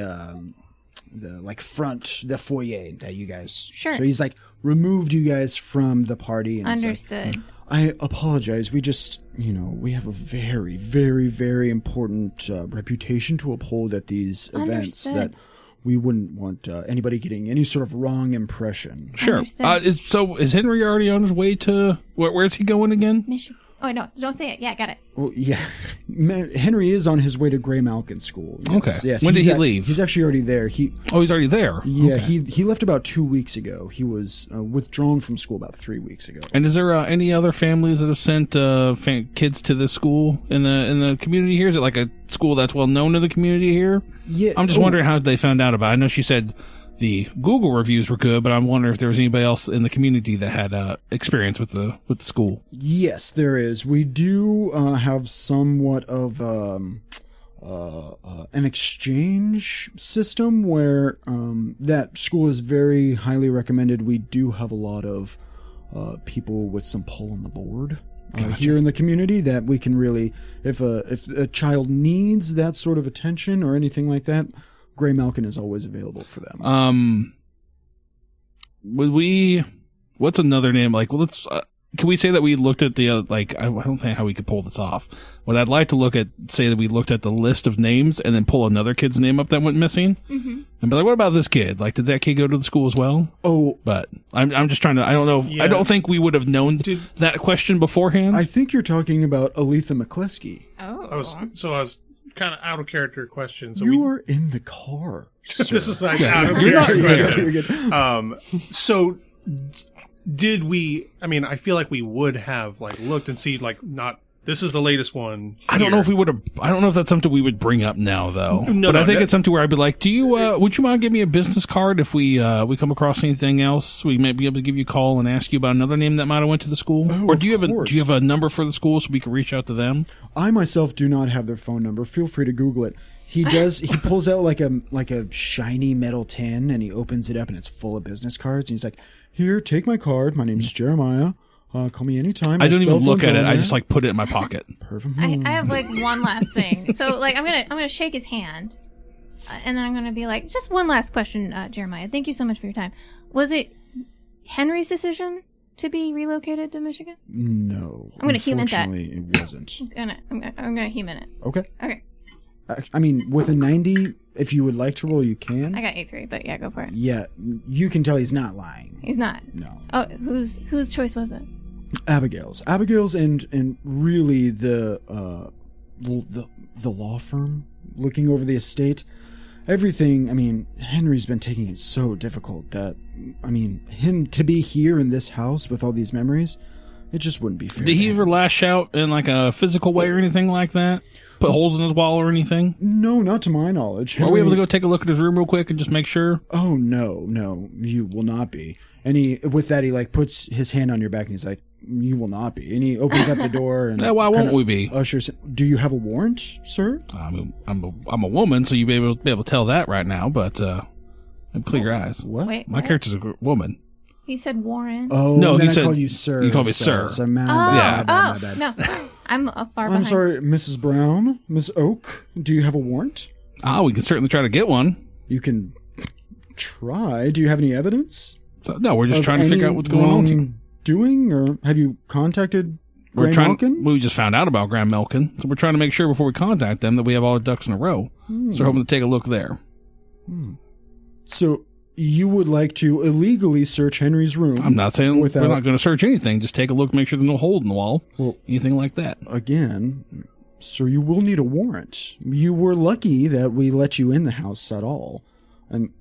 front, the foyer that you guys. Sure. So he's removed you guys from the party. And Understood. I apologize. We just, we have a very, very, very important reputation to uphold at these events Understood. that we wouldn't want anybody getting any sort of wrong impression. Sure. Understood. Is Henry already on his way to where's he going again? Oh, no, don't say it. Yeah, got it. Well, yeah. Henry is on his way to Grey Malkin School. Yes. Okay. Yes, When did he leave? He's actually already there. He's already there? Yeah, Okay. he left about 2 weeks ago. He was withdrawn from school about 3 weeks ago. And is there any other families that have sent kids to this school in the community here? Is it like a school that's well known to the community here? Yeah. I'm just wondering how they found out about it. I know she said the Google reviews were good, but I'm wondering if there was anybody else in the community that had experience with the school. Yes, there is. We do have somewhat of an exchange system where that school is very highly recommended. We do have a lot of people with some pull on the board here in the community that we can really, if a child needs that sort of attention or anything like that, Grey Malkin is always available for them. What's another name? Like, well, let's. Can we say that we looked at the I don't think how we could pull this off. What I'd like to say that we looked at the list of names and then pull another kid's name up that went missing, and be like, what about this kid? Like, did that kid go to the school as well? Oh, but I'm just trying to. I don't know. Yeah. I don't think we would have known that question beforehand. I think you're talking about Aletha McCleskey. Oh. I was kind of out of character question. So You are in the car. this is like Yeah, out of you're not character there. question. So did we? I mean, I feel like we would have like looked and see like not. This is the latest one. I don't know if here. we would have. I don't know if that's something we would bring up now, though. No, but I think that- it's something where I'd be like, "Do you? Would you mind giving me a business card if we come across anything else? We might be able to give you a call and ask you about another name that might have went to the school. Oh, or do you of have course. do you have a number for the school so we can reach out to them? I myself do not have their phone number. Feel free to Google it. He does. He pulls out like a shiny metal tin and he opens it up and it's full of business cards. And he's like, "Here, take my card. My name's Jeremiah. Call me anytime." I don't My even cell look phone's at it. on I there." just like put it in my pocket. Perfect. I have like one last thing. So like I'm gonna shake his hand, and then I'm gonna be like, just one last question, Jeremiah. Thank you so much for your time. Was it Henry's decision to be relocated to Michigan? No. I'm gonna human that. Unfortunately, it wasn't. I'm gonna human it. Okay. Okay, I mean, with a 90, if you would like to roll, you can. I got A3, but yeah, go for it. Yeah, you can tell he's not lying. He's not. No. Oh, whose choice was it? Abigail's, and really the law firm looking over the estate, everything. I mean, Henry's been taking it so difficult that, I mean, him to be here in this house with all these memories, it just wouldn't be fair. Did to he him. ever lash out in like a physical way or anything like that? Put holes in his wall or anything? No, not to my knowledge. Are we able to Henry- go take a look at his room real quick and just make sure? Oh no, you will not be. And with that, he like puts his hand on your back and he's like, "You will not be." And he opens up the door and Yeah, why won't kinda we be? Ushers. Do you have a warrant, sir? I mean, I'm a woman, so you'd be able to tell that right now. But clear your eyes. What? Wait, My what? character's a woman. He said Warren. Oh No, and he then said- I called you sir. you called me sir. So my Yeah. bad, my bad. No, I'm far I'm behind. sorry, Mrs. Brown, Miss Oak. Do you have a warrant? We can certainly try to get one. You can try. Do you have any evidence? So, no, we're just of trying to figure any out what's going on here. Doing, or have you contacted We're Grey trying. Malkin? We just found out about Graham Melkin, so we're trying to make sure before we contact them that we have all our ducks in a row. So we're hoping to take a look there. So you would like to illegally search Henry's room? I'm not saying without, we're not going to search anything. Just take a look, make sure there's no hole in the wall, Well, anything like that. again, sir, you will need a warrant. You were lucky that we let you in the house at all. And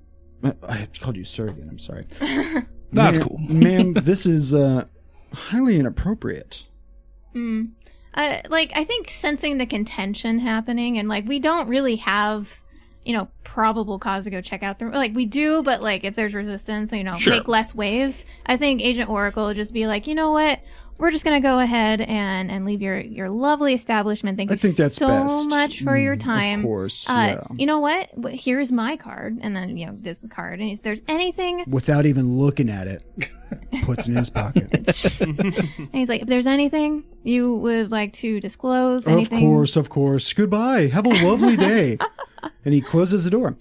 I called you sir again. I'm sorry. That's Ma'am- cool. ma'am. This is highly inappropriate. Like I think sensing the contention happening, and like we don't really have, probable cause to go check out the. Like we do, but like if there's resistance, Sure. make less waves. I think Agent Oracle would just be like, you know what, we're just gonna go ahead and leave your lovely establishment. Thank I you think that's so best. much for your time. Of course. Yeah. You know what? Here's my card, and then this is the card, and if there's anything. Without even looking at it, puts it in his pocket. And he's like, if there's anything you would like to disclose, anything. Of course. Goodbye. Have a lovely day. And he closes the door.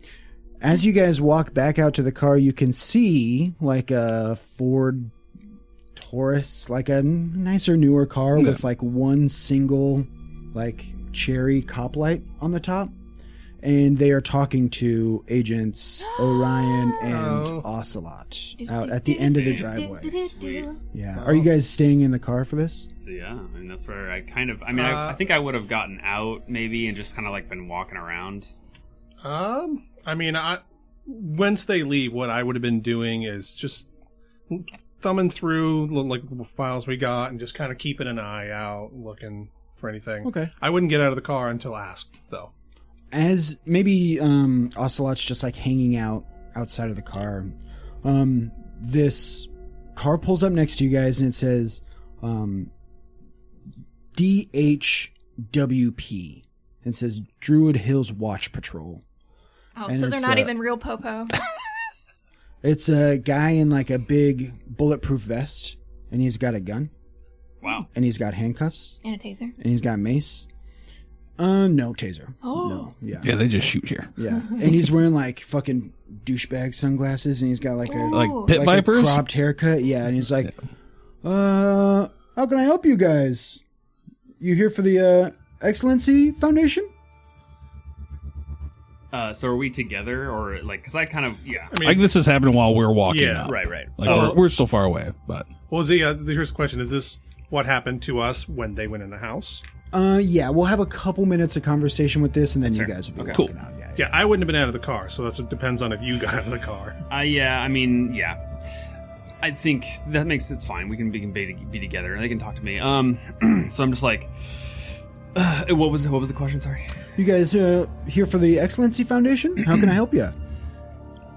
As you guys walk back out to the car, you can see like a Ford Taurus, like a nicer, newer car with like one single like cherry cop light on the top. and they are talking to agents Orion and Ocelot out at the end of the driveway. Sweet. Yeah. Are you guys staying in the car for this? So yeah, I mean that's where I think I would have gotten out maybe and just kind of like been walking around. Once they leave, what I would have been doing is just thumbing through like the files we got and just kind of keeping an eye out, looking for anything. Okay. I wouldn't get out of the car until asked, though. As maybe Ocelot's just like hanging out outside of the car, this car pulls up next to you guys and it says DHWP. It says Druid Hills Watch Patrol. Oh, And so they're it's, not even real popo. It's a guy in like a big bulletproof vest, and he's got a gun, Wow. and he's got handcuffs, And a taser. and he's got mace. No taser. Oh. No. Yeah. Yeah, they just shoot here. Yeah. And he's wearing like fucking douchebag sunglasses, and he's got like a Like Ooh. pit like vipers? a cropped haircut. Yeah, and he's like, how can I help you guys? You here for the Excellency Foundation? So are we together or like? Because I kind of Like this is happening while we're walking Yeah. up. right. Like we're still far away, but Well, here's the question. Is this what happened to us when they went in the house? Yeah, we'll have a couple minutes of conversation with this, and then you fair. guys will be Okay. walking out. Yeah. Yeah, I wouldn't have been out of the car, so it depends on if you got out of the car. I think that makes it's fine. We can be together. They can talk to me. So I'm just like, what was the question? Sorry. You guys here for the Excellency Foundation? How can I help you?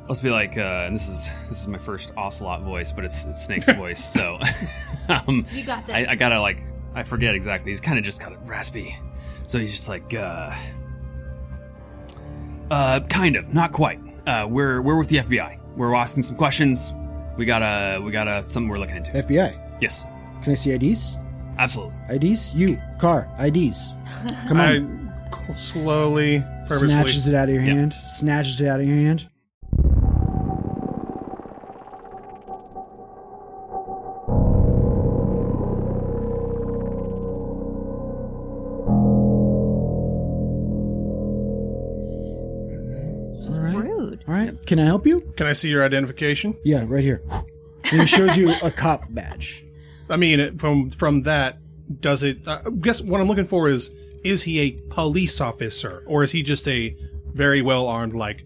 Let's be like, and this is my first Ocelot voice, but it's Snake's voice. So, You got this. I gotta like, I forget exactly. He's kind of raspy, so he's just like, kind of, not quite. We're with the FBI. We're asking some questions. We got something we're looking into. FBI. Yes, Can I see IDs? absolutely. IDs? You. Car. IDs. Come on. I slowly, purposefully. Snatches it out of your Yep. hand. Snatches it out of your hand. Just All right. rude. All right. Can I help you? Can I see your identification? Yeah, right here. And it shows you a cop badge. I mean, from that, does it? I guess what I'm looking for is he a police officer or is he just a very well armed like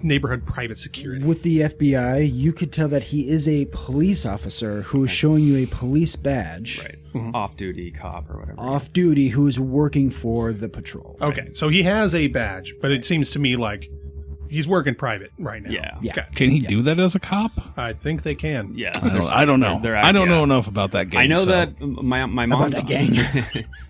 neighborhood private security? With the FBI, you could tell that he is a police officer who is showing you a police badge. Right. Off-duty cop or whatever. Off duty, who is working for the patrol. Okay, so he has a badge, but it seems to me like he's working private right now. Yeah. Yeah. Okay. can he do that as a cop? I think they can. Yeah. I don't know. I don't know enough about that game. I know so. that my mom's that gang.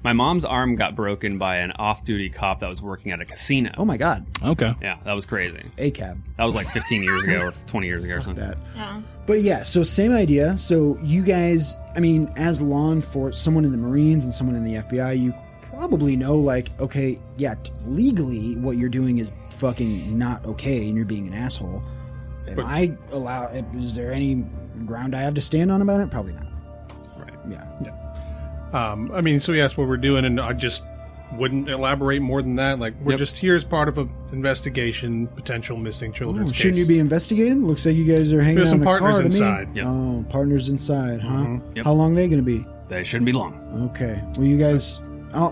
my mom's arm got broken by an off-duty cop that was working at a casino. Oh my god. Okay. Yeah, that was crazy. ACAB. That was like 15 years ago or 20 years ago or something. That. Yeah. But yeah, so same idea. So you guys, I mean, as law enforcement, someone in the Marines and someone in the FBI, you probably know, like, okay, yeah, legally what you're doing is fucking not okay and you're being an asshole. Is there any ground I have to stand on about it? Probably not. Right. Yeah. I mean, so he asked what we're doing, and I just wouldn't elaborate more than that. Like, we're just here as part of an investigation, potential missing children's case. Shouldn't you be investigating? Looks like you guys are hanging There's out some in a car partners to me. inside. Yep. Oh, partners inside, huh? Yep. How long are they going to be? They shouldn't be long. Okay. Well, you guys,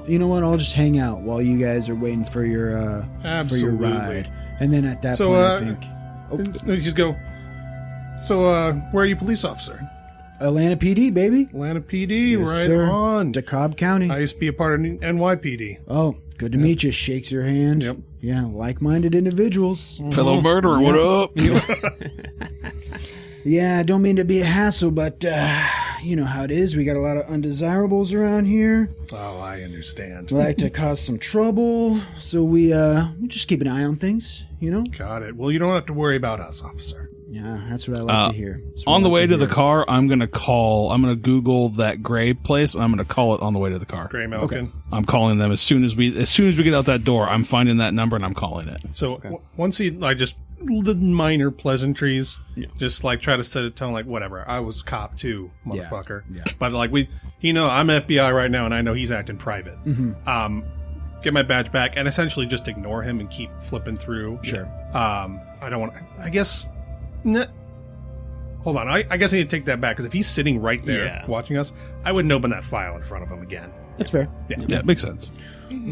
you know what? I'll just hang out while you guys are waiting for your Absolutely. ride, and then at that So, point, I think You just go. So, where are you, police officer? Atlanta PD, baby. Atlanta PD, Yes, right sir. on. DeKalb County. I used to be a part of NYPD. Oh, good to meet you. Shakes your hand. Yep. Yeah, like-minded individuals. Fellow murderer, what up? Yeah, I don't mean to be a hassle, but you know how it is. We got a lot of undesirables around here. Oh, I understand. Like to cause some trouble, so we just keep an eye on things. You know. Got it. Well, you don't have to worry about us, officer. Yeah, that's what I like to hear. That's what On I the like way to the hear. car, I'm gonna Google that gray place, and I'm gonna call it on the way to the car. Gray Malkin. I'm calling them as soon as we get out that door. I'm finding that number and I'm calling it. So once the minor pleasantries, just like try to set a tone, like whatever. I was a cop too, motherfucker. Yeah. But like I'm FBI right now, and I know he's acting private. Mm-hmm. get my badge back, and essentially just ignore him and keep flipping through. Sure. I don't want. I guess. Hold on. I guess I need to take that back because if he's sitting right there watching us, I wouldn't open that file in front of him again. That's fair. Yeah, it makes sense.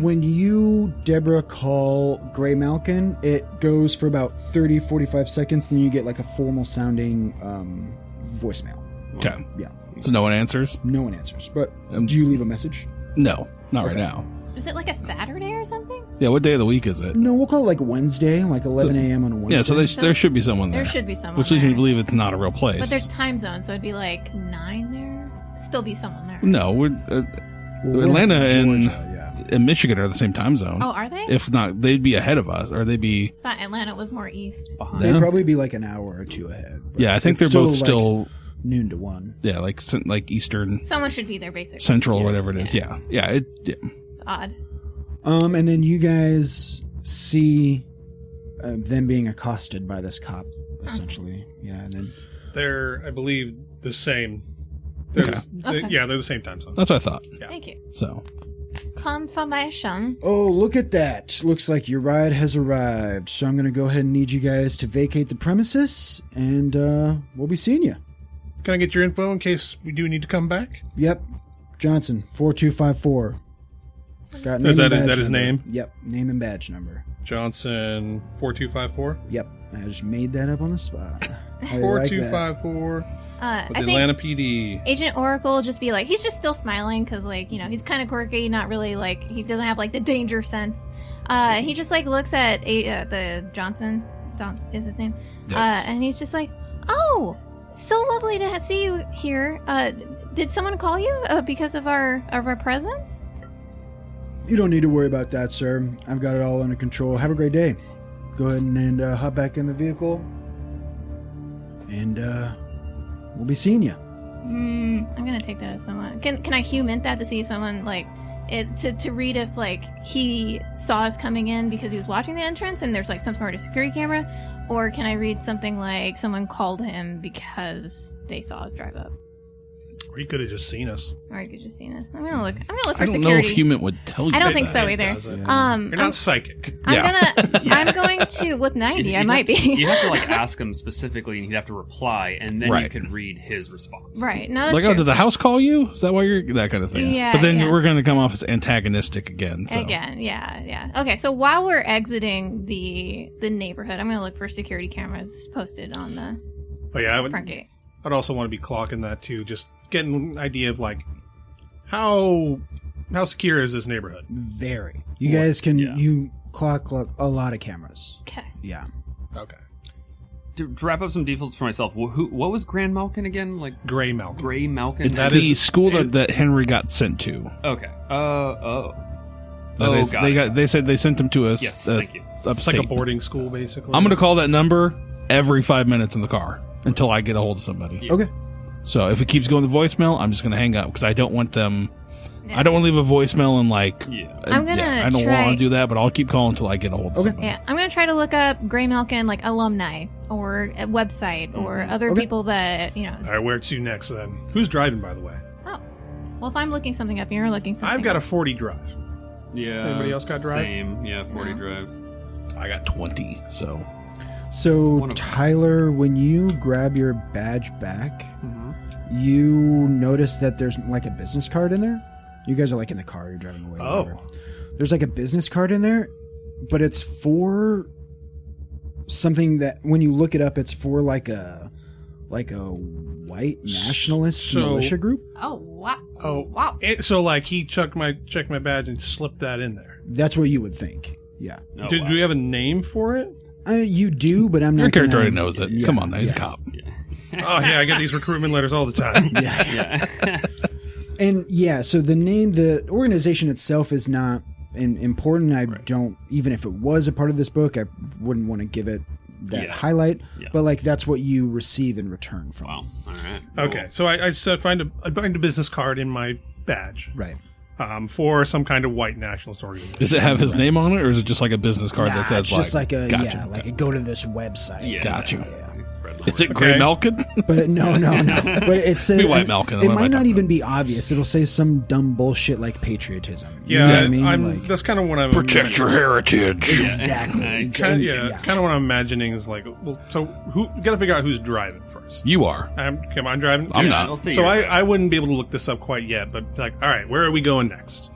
When you, Deborah, call Gray Malkin, it goes for about 30, 45 seconds, then you get like a formal sounding voicemail. Okay. Yeah. So no one answers? No one answers. But do you leave a message? No, not right now. Is it like a Saturday or something? Yeah, what day of the week is it? No, we'll call it like Wednesday, like 11 a.m. on a Wednesday. Yeah, so there should be someone there. There should be someone Which leads there. me to believe it's not a real place. But there's time zones, so it'd be like 9 there. Still be someone there. No, Well, Atlanta we're in Georgia, and Michigan are the same time zone. Oh, are they? If not, they'd be ahead of us, or they'd be... I thought Atlanta was more east. Behind. They'd Yeah. probably be like an hour or two ahead. but Yeah, I think it's they're both like still... noon to 1. Yeah, like Eastern, Someone should be there, basically. Central, or whatever it is. Yeah. Yeah. It's odd. And then you guys see them being accosted by this cop, essentially. Yeah, and then They're, I believe, the same. Okay. Yeah, they're the same time zone. That's what I thought. Thank you. So, Confirmation. oh, look at that! Looks like your ride has arrived. So I'm going to go ahead and need you guys to vacate the premises, and we'll be seeing you. Can I get your info in case we do need to come back? Yep, Johnson 4254. Got name Is that and his- badge that his number. name? Yep, name and badge number. Johnson 4254. Yep, I just made that up on the spot. How do you like that? 4254 I with the think Atlanta PD. Agent Oracle will just be like, he's just still smiling because, like, you know, he's kind of quirky, not really, like, he doesn't have, like, the danger sense. He just, like, looks at the Johnson, is his name? Yes. And he's just like, oh, so lovely to see you here. Did someone call you because of our presence? You don't need to worry about that, sir. I've got it all under control. Have a great day. Go ahead and hop back in the vehicle. And we'll be seeing you. I'm gonna take that as someone. Can I human that to see if someone like it to read if like he saw us coming in because he was watching the entrance and there's like some sort of security camera, or can I read something like someone called him because they saw us drive up, Or he could have just seen us. or you could just seen us. I'm gonna look for I don't know security. if human would tell you I don't that. think so either. You're I'm not psychic. I'm going to with 90. I might be. You'd have to like ask him specifically, and he'd have to reply, and then you Right. could read his response. Right. No, that's Like, true. oh, did the house call you? Is that why you're... That kind of thing. Yeah, But then yeah. we're going to come off as antagonistic again. So. Again, yeah. Okay, so while we're exiting the neighborhood, I'm going to look for security cameras posted on the Oh yeah, front gate. I'd also want to be clocking that too. Just getting an idea of like how secure is this neighborhood? Very. You guys can Yeah. you clock a lot of cameras. Okay. Yeah. Okay. To wrap up some defaults for myself, what was Grand Malkin again? Like Gray Malcolm. Gray Malkin? It's That the is- school that Henry got sent to. Okay. Oh, They said they sent him to us. Yes, thank you. It's Upstate. like a boarding school, basically. I'm going to call that number every 5 minutes in the car until I get a hold of somebody. Yeah. Okay. So if it keeps going to voicemail, I'm just going to hang up because I don't want them. I don't want to leave a voicemail and like. Yeah. I'm gonna I don't try- want to do that, but I'll keep calling until I get a hold of Okay. somebody. Yeah, I'm gonna try to look up Gray Malkin like alumni or a website or other Okay. people that you know. All right, where to next then? Who's driving, by the way? Oh, well, if I'm looking something up, you're looking something. I've got a up. 40 drive. Yeah. Anybody else got drive? Same. Yeah, 40 No. drive. I got 20, so So One of us. Tyler, when you grab your badge back, Mm-hmm. you notice that there's like a business card in there. You guys are like in the car, you're driving away. Oh. whatever. There's like a business card in there, but it's for something that when you look it up, it's for like a white nationalist So- militia group. Oh wow! Oh, wow! So like he checked my badge and slipped that in there. That's what you would think. Yeah, Oh, Do wow. we have a name for it? you do, but I'm not. your character gonna- already knows it. Yeah, Come on, he's a yeah. cop. Oh yeah, I get these recruitment letters all the time. Yeah. Yeah. And yeah, so the organization itself is not important. I Right. don't, even if it was a part of this book, I wouldn't want to give it that Yeah. highlight. Yeah. But like that's what you receive in return from. Wow. All right. Okay, so I said find a business card in my badge Right. for some kind of white nationalist organization. Does it have his name on it, or is it just like a business card Nah, that says it's just like a gotcha, a go to this website. Yeah. Gotcha. Yeah. Is it Gray Malkin? But no. But it says White Malkin. It might not even be obvious. It'll say some dumb bullshit like patriotism. You Yeah, know what I mean? Like, that's kind of what I'm Protect your heritage. exactly. kind of what I'm imagining is like, well, so you got to figure out who's driving first. You are. I'm driving. I'm Yeah. not. I'll see So you. I wouldn't be able to look this up quite yet, but like, all right, where are we going next?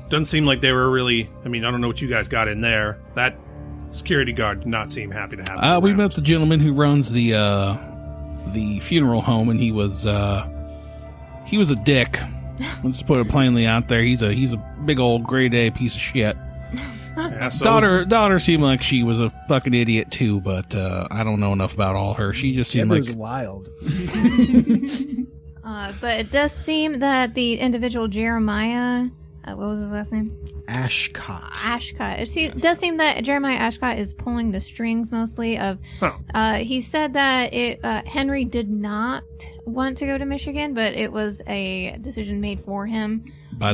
Doesn't seem like they were really. I mean, I don't know what you guys got in there. That security guard did not seem happy to have us We around. met the gentleman who runs the funeral home, and he was a dick. We'll just put it plainly out there. He's a big old grade A piece of shit. Yeah, so Daughter seemed like she was a fucking idiot too, but I don't know enough about all her. She just it seemed was like wild. But it does seem that the individual Jeremiah, what was his last name? Ashcott. Ashcott. It does seem that Jeremiah Ashcott is pulling the strings mostly of. He said that Henry did not want to go to Michigan, but it was a decision made for him by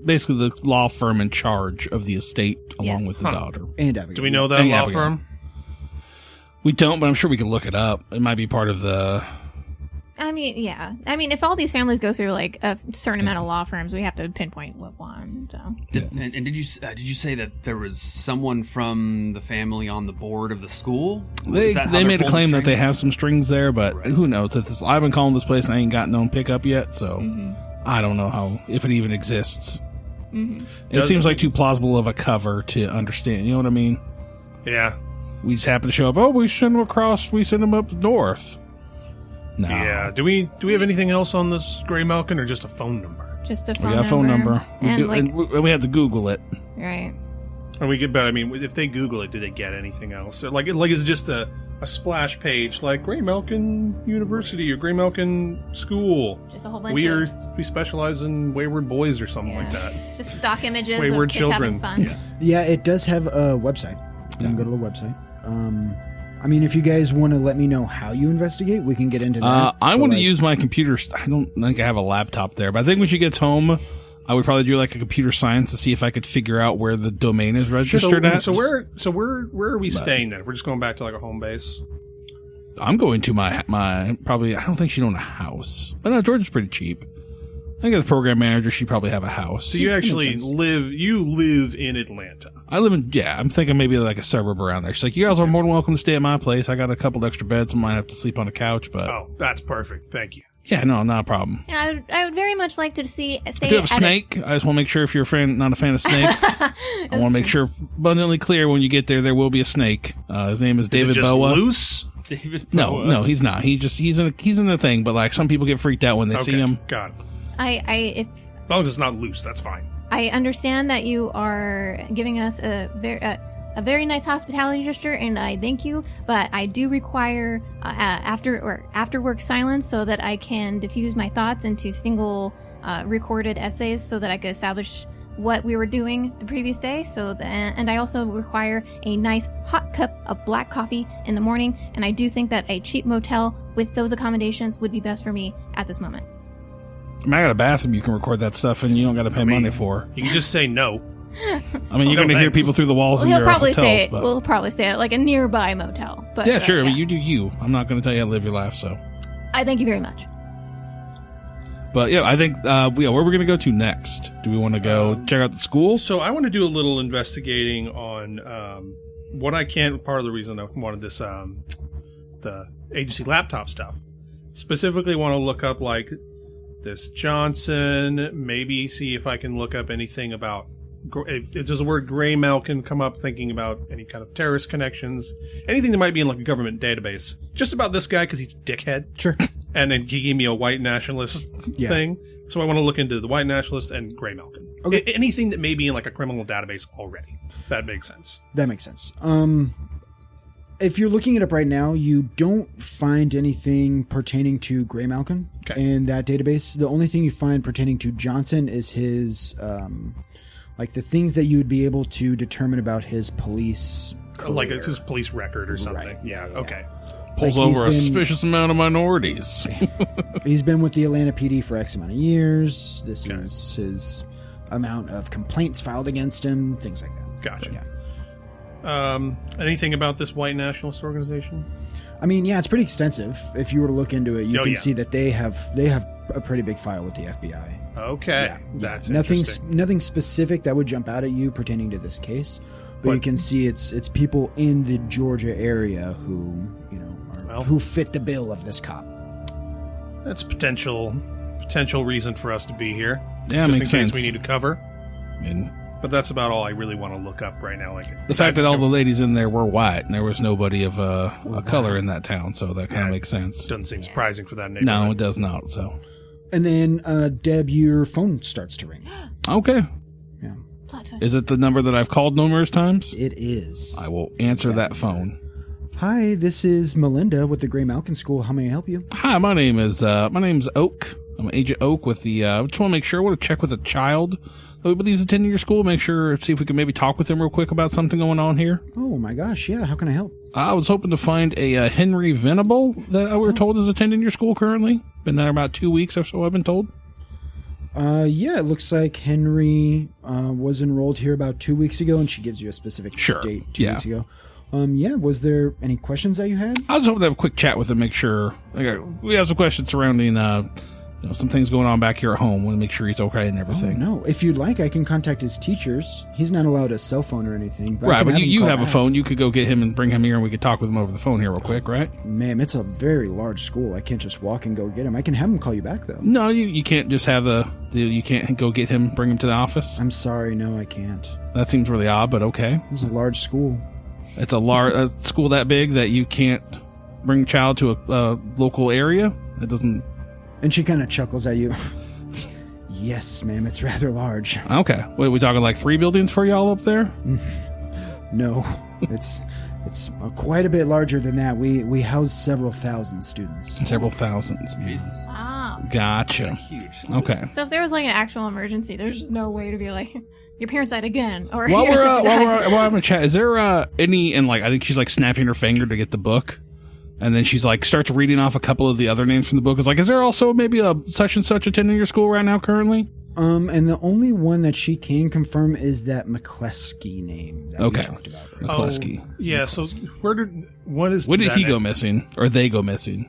basically the law firm in charge of the estate, along Yes. with the daughter. And Abigail. do we know that And law Abigail. firm? We don't, but I'm sure we can look it up. It might be part of the. I mean, yeah. I mean, if all these families go through like a certain amount of law firms, we have to pinpoint what one. So. And did you say that there was someone from the family on the board of the school? They Is that how they're made a pulling claim that they strings? have some strings there, but Right. who knows? I've been calling this place and I ain't got no pickup yet, so I don't know if it even exists. It seems like too plausible of a cover to understand. You know what I mean? Yeah. We just happen to show up. Oh, we send them across. We send them up north. No. Yeah. Do we have anything else on this Gray Malkin, or just a phone number? Just a We phone got a phone number. And We had to Google it. right. And we get, but I mean, if they Google it, do they get anything else? Or like is it just a splash page like Gray Malkin University or Gray Malkin School? Just a whole bunch We of specialize in wayward boys or something like that. just stock images Wayward of kids children. having fun. Yeah, it does have a website. You can go to the website. I mean, if you guys want to let me know how you investigate, we can get into that. I But, want to like, use my computer. I don't think I have a laptop there, but I think when she gets home, I would probably do like a computer science to see if I could figure out where the domain is registered at. So where are we staying then? If we're just going back to like a home base. I'm going to my probably. I don't think she'd own a house, but no, Georgia's pretty cheap. I think as a program manager, she'd probably have a house. So you actually sense. live in Atlanta. I live in, I'm thinking maybe like a suburb around there. She's like, you guys are more than welcome to stay at my place. I got a couple extra beds. I might have to sleep on a couch, but Oh, that's perfect. Thank you. yeah, no, not a problem. Yeah, I would very much like to stay I do have a at snake. I just want to make sure if you're not a fan of snakes, I want to make sure abundantly clear when you get there will be a snake. His name is Is David it just Boa. loose? David No, Boa. no, he's not. He's in the thing, but like some people get freaked out when they see him. Got it. If As long as it's not loose, that's fine. I understand that you are giving us a very nice hospitality gesture, and I thank you. But I do require after work silence so that I can diffuse my thoughts into single recorded essays, so that I could establish what we were doing the previous day. And I also require a nice hot cup of black coffee in the morning. And I do think that a cheap motel with those accommodations would be best for me at this moment. I mean, I got a bathroom you can record that stuff in. You don't got to pay money for. You can just say no. I mean, you're going to hear thanks. people through the walls Well, of he'll your probably hotels. say it. But, We'll probably say it like a nearby motel. But yeah, sure. I mean, yeah. you do you. I'm not going to tell you how to live your life. So, I thank you very much. but yeah, I think where we're going to go to next. Do we want to go check out the school? So I want to do a little investigating on what I can. Part of the reason I wanted this the agency laptop stuff. Specifically, want to look up like this Johnson. Maybe see if I can look up anything about. Does the word Gray Malkin come up? Thinking about any kind of terrorist connections, anything that might be in like a government database, just about this guy because he's a dickhead. Sure. And then he gave me a white nationalist Yeah. thing. So I want to look into the white nationalist and Gray Malkin. Okay. Anything that may be in like a criminal database already. That makes sense. That makes sense. If you're looking it up right now, you don't find anything pertaining to Gray Malkin in that database. The only thing you find pertaining to Johnson is his, like the things that you would be able to determine about his police career. Like it's his police record or something. Right. Yeah, okay. Pulls like he's over a been- suspicious amount of minorities. He's been with the Atlanta PD for X amount of years. This is his amount of complaints filed against him, things like that. Gotcha. Yeah. Anything about this white nationalist organization? I mean, yeah, it's pretty extensive. If you were to look into it, you can yeah. see that they have a pretty big file with the FBI. Okay, Yeah, that's nothing specific that would jump out at you pertaining to this case, but What- you can see it's people in the Georgia area who who fit the bill of this cop. That's potential reason for us to be here. Yeah, just makes in case sense. we need to cover. I mean, But that's about all I really want to look up right now. Like the fact that all the ladies in there were white and there was nobody of a color in that town, so that kind of Yeah. makes sense. doesn't seem surprising for that neighborhood. No, it does not. So And then, Deb, your phone starts to ring. okay, Yeah, Plot twist. is it the number that I've called numerous times? it is. I will answer that phone. Hi, this is Melinda with the Gray Malkin School. How may I help you? Hi, my name's Oak. I'm Agent Oak with the. I just want to make sure. I want to check with a child that we believe is attending your school. Make sure, see if we can maybe talk with him real quick about something going on here. Oh my gosh, yeah. How can I help? I was hoping to find a Henry Venable that we were told is attending your school currently. Been there about 2 weeks or so, I've been told. Yeah, it looks like Henry was enrolled here about 2 weeks ago, and she gives you a specific Sure, date 2 yeah. weeks ago. Yeah, was there any questions that you had? I was hoping to have a quick chat with him, make sure. We have some questions surrounding some things going on back here at home. Want to make sure he's okay and Oh, everything. no. If you'd like, I can contact his teachers. He's not allowed a cell phone or anything. I Right, can but him you call have a back. phone. You could go get him and bring him here, and we could talk with him over the phone here real quick, right? Ma'am, it's a very large school. I can't just walk and go get him. I can have him call you back, though. No, you can't just have you can't go get him, bring him to the office. I'm sorry. No, I can't. That seems really odd, but okay. This is a large school. It's a school that big that you can't bring a child to a local area. It doesn't. And she kind of chuckles at you. Yes, ma'am, it's rather large. Okay, wait, we talking like 3 buildings for y'all up there? No, it's quite a bit larger than that. We house several thousand students. Several thousands. Jesus. Wow. Gotcha. Huge. Okay. So if there was like an actual emergency, there's just no way to be like, your parents died again, or While your we're sister died. while having a chat, is there any? And like, I think she's like snapping her finger to get the book, and then she's like starts reading off a couple of the other names from the book. It's like, is there also maybe a such and such attending your school right now currently? And the only one that she can confirm is that McCleskey name that Okay. we talked about. Right? McCleskey. Yeah. So when did He go missing, or they go missing?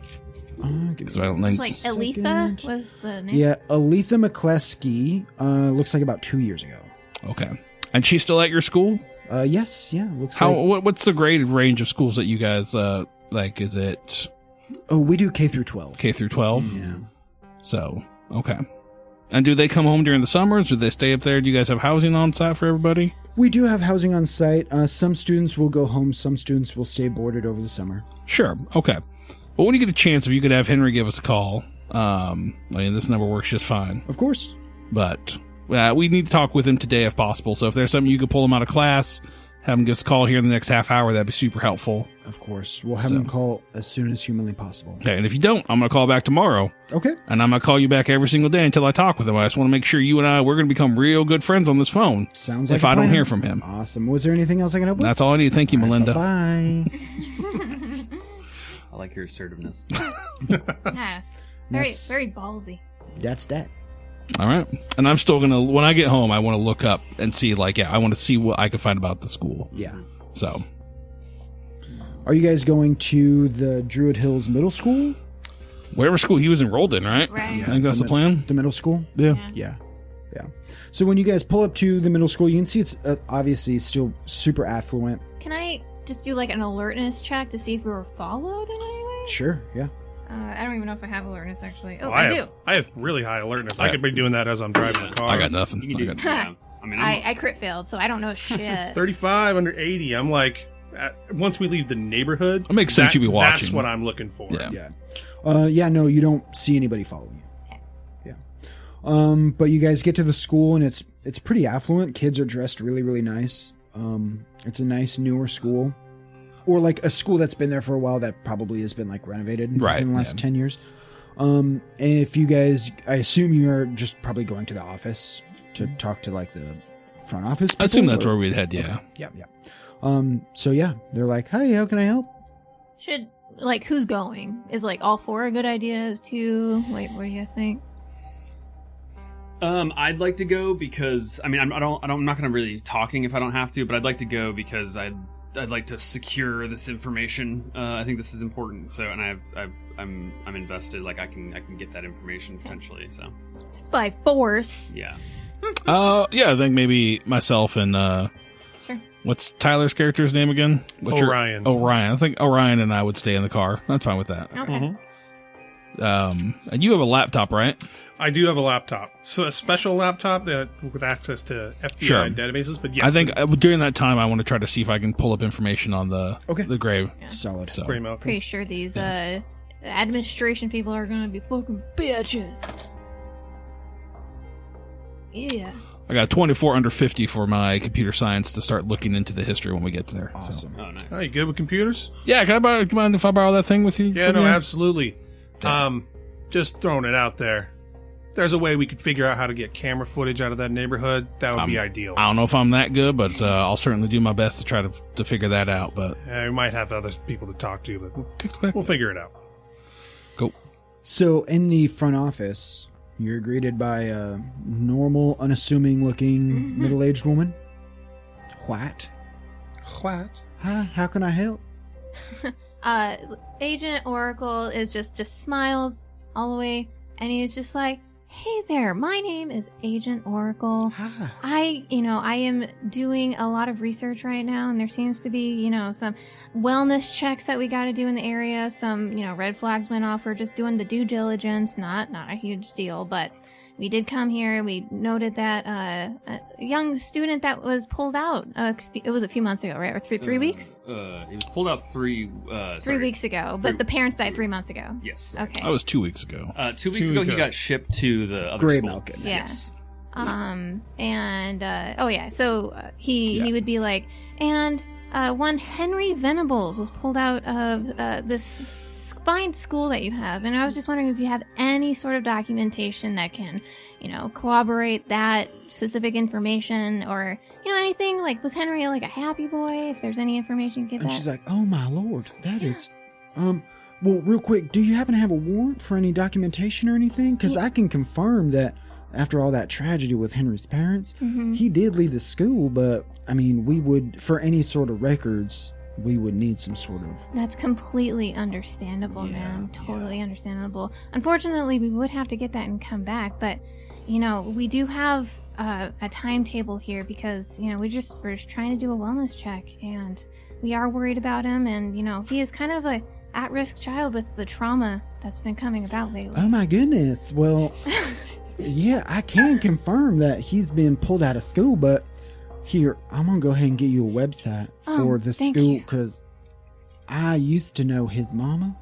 Give Because me I don't think. Like Second. Aletha was the name. Yeah, Aletha McCleskey. Looks like about 2 years ago. Okay, and she's still at your school? Yes, yeah, looks How? like. What's the grade range of schools that you guys like? Is it Oh, we do K through 12. K through 12? Yeah. So okay. And do they come home during the summers? Do they stay up there? Do you guys have housing on site for everybody? We do have housing on site. Some students will go home. Some students will stay boarded over the summer. Sure. Okay. Well, when you get a chance, if you could have Henry give us a call, I mean, this number works just fine. Of course. But we need to talk with him today if possible. So if there's something you could pull him out of class, have him give us a call here in the next half hour, that'd be super helpful. Of course. We'll have them call as soon as humanly possible. Okay. And if you don't, I'm going to call back tomorrow. Okay. And I'm going to call you back every single day until I talk with him. I just want to make sure you and we're going to become real good friends on this phone. Sounds like If a I don't plan. hear from him. Awesome. Was there anything else I can help with? That's all I need. Thank you, Melinda. Bye. I like your assertiveness. Yeah. Very, Yes. very ballsy. That's that. All right. And I'm still going to, when I get home, I want to look up and see, I want to see what I can find about the school. Yeah. So, Are you guys going to the Druid Hills Middle School? whatever school he was enrolled in, right? Right. I think that's the plan. The middle school? Yeah. Yeah. Yeah. So when you guys pull up to the middle school, you can see it's obviously still super affluent. Can I just do like an alertness check to see if we were followed in any way? Sure. Yeah. I don't even know if I have alertness actually. Oh, Oh, I, have, do. I have really high alertness. I I could be doing that as I'm driving the car. I got nothing. You can do, I got- yeah. I mean, I crit failed, so I don't know shit. 35 under 80. I'm like, once we leave the neighborhood, It makes sense you'd be That's watching. what I'm looking for. Yeah. Yeah. Yeah, no, you don't see anybody following you. Yeah. But you guys get to the school and it's pretty affluent. Kids are dressed really, really nice. It's a nice newer school. Or like a school that's been there for a while that probably has been like renovated Right, in the last yeah. 10 years. And if you guys, I assume you're just probably going to the office to talk to like the front office people, I assume that's or- where we'd head, yeah. Yeah, yeah. So yeah, they're like, "Hi, how can I help?" Should like who's going? Is like all four a good idea? Is two? Wait, what do you guys think? I'd like to go because I'm not going to really talking if I don't have to, but I'd like to go because I'd like to secure this information. I think this is important. So, and I'm invested. Like I can get that information potentially. So, By force. yeah. Yeah, I think maybe myself and Sure. what's Tyler's character's name again? Orion. Orion. I think Orion and I would stay in the car. That's fine with that. Okay. And you have a laptop, right? I do have a laptop. So a special laptop that with access to FBI Sure. databases, but yes. I think during that time, I want to try to see if I can pull up information on the grave. Solid. So Gray Malcolm. Pretty sure these administration people are gonna be fucking bitches. Yeah. I got 24 under 50 for my computer science to start looking into the history when we get there. So. Awesome. Oh, nice. Oh, you good with computers? Yeah, can I borrow? Come on, if I borrow that thing with you? Yeah, from no, you? absolutely. Just throwing it out there. There's a way we could figure out how to get camera footage out of that neighborhood. That would be ideal. I don't know if I'm that good, but I'll certainly do my best to try to figure that out. But We might have other people to talk to, but we'll figure it out. go. So in the front office, you're greeted by a normal, unassuming looking middle-aged woman. What? What? Hi, how can I help? Agent Oracle is just smiles all the way, and he's just like, "Hey there, my name is Agent Oracle. Hi. I am doing a lot of research right now, and there seems to be, some wellness checks that we got to do in the area. Some, red flags went off. We're just doing the due diligence. Not a huge deal, but we did come here. We noted that a young student that was pulled out. It was a few months ago, right? Or three weeks? He was pulled out 3 weeks ago, but the parents died 3 months ago. Yes. Okay. That was 2 weeks ago. 2 weeks ago, he got shipped to the other Gray school. Malkin. Yeah. Yes. So he would be like, and one Henry Venables was pulled out of this fine school that you have, and I was just wondering if you have any sort of documentation that can, corroborate that specific information, or anything. Like, was Henry like a happy boy? If there's any information, get And that. she's like, oh my lord, that is... Well, real quick, do you happen to have a warrant for any documentation or anything? Because I can confirm that after all that tragedy with Henry's parents, he did leave the school, but, I mean, we would, for any sort of records, we would need some sort of... That's completely understandable, man. Totally understandable. Unfortunately, we would have to get that and come back, but, we do have a timetable here because, we're just trying to do a wellness check, and we are worried about him, and, he is kind of a at-risk child with the trauma that's been coming about lately. Oh my goodness, well, yeah, I can confirm that he's been pulled out of school, but here, I'm gonna go ahead and get you a website for the thank school, you. because I used to know his mama.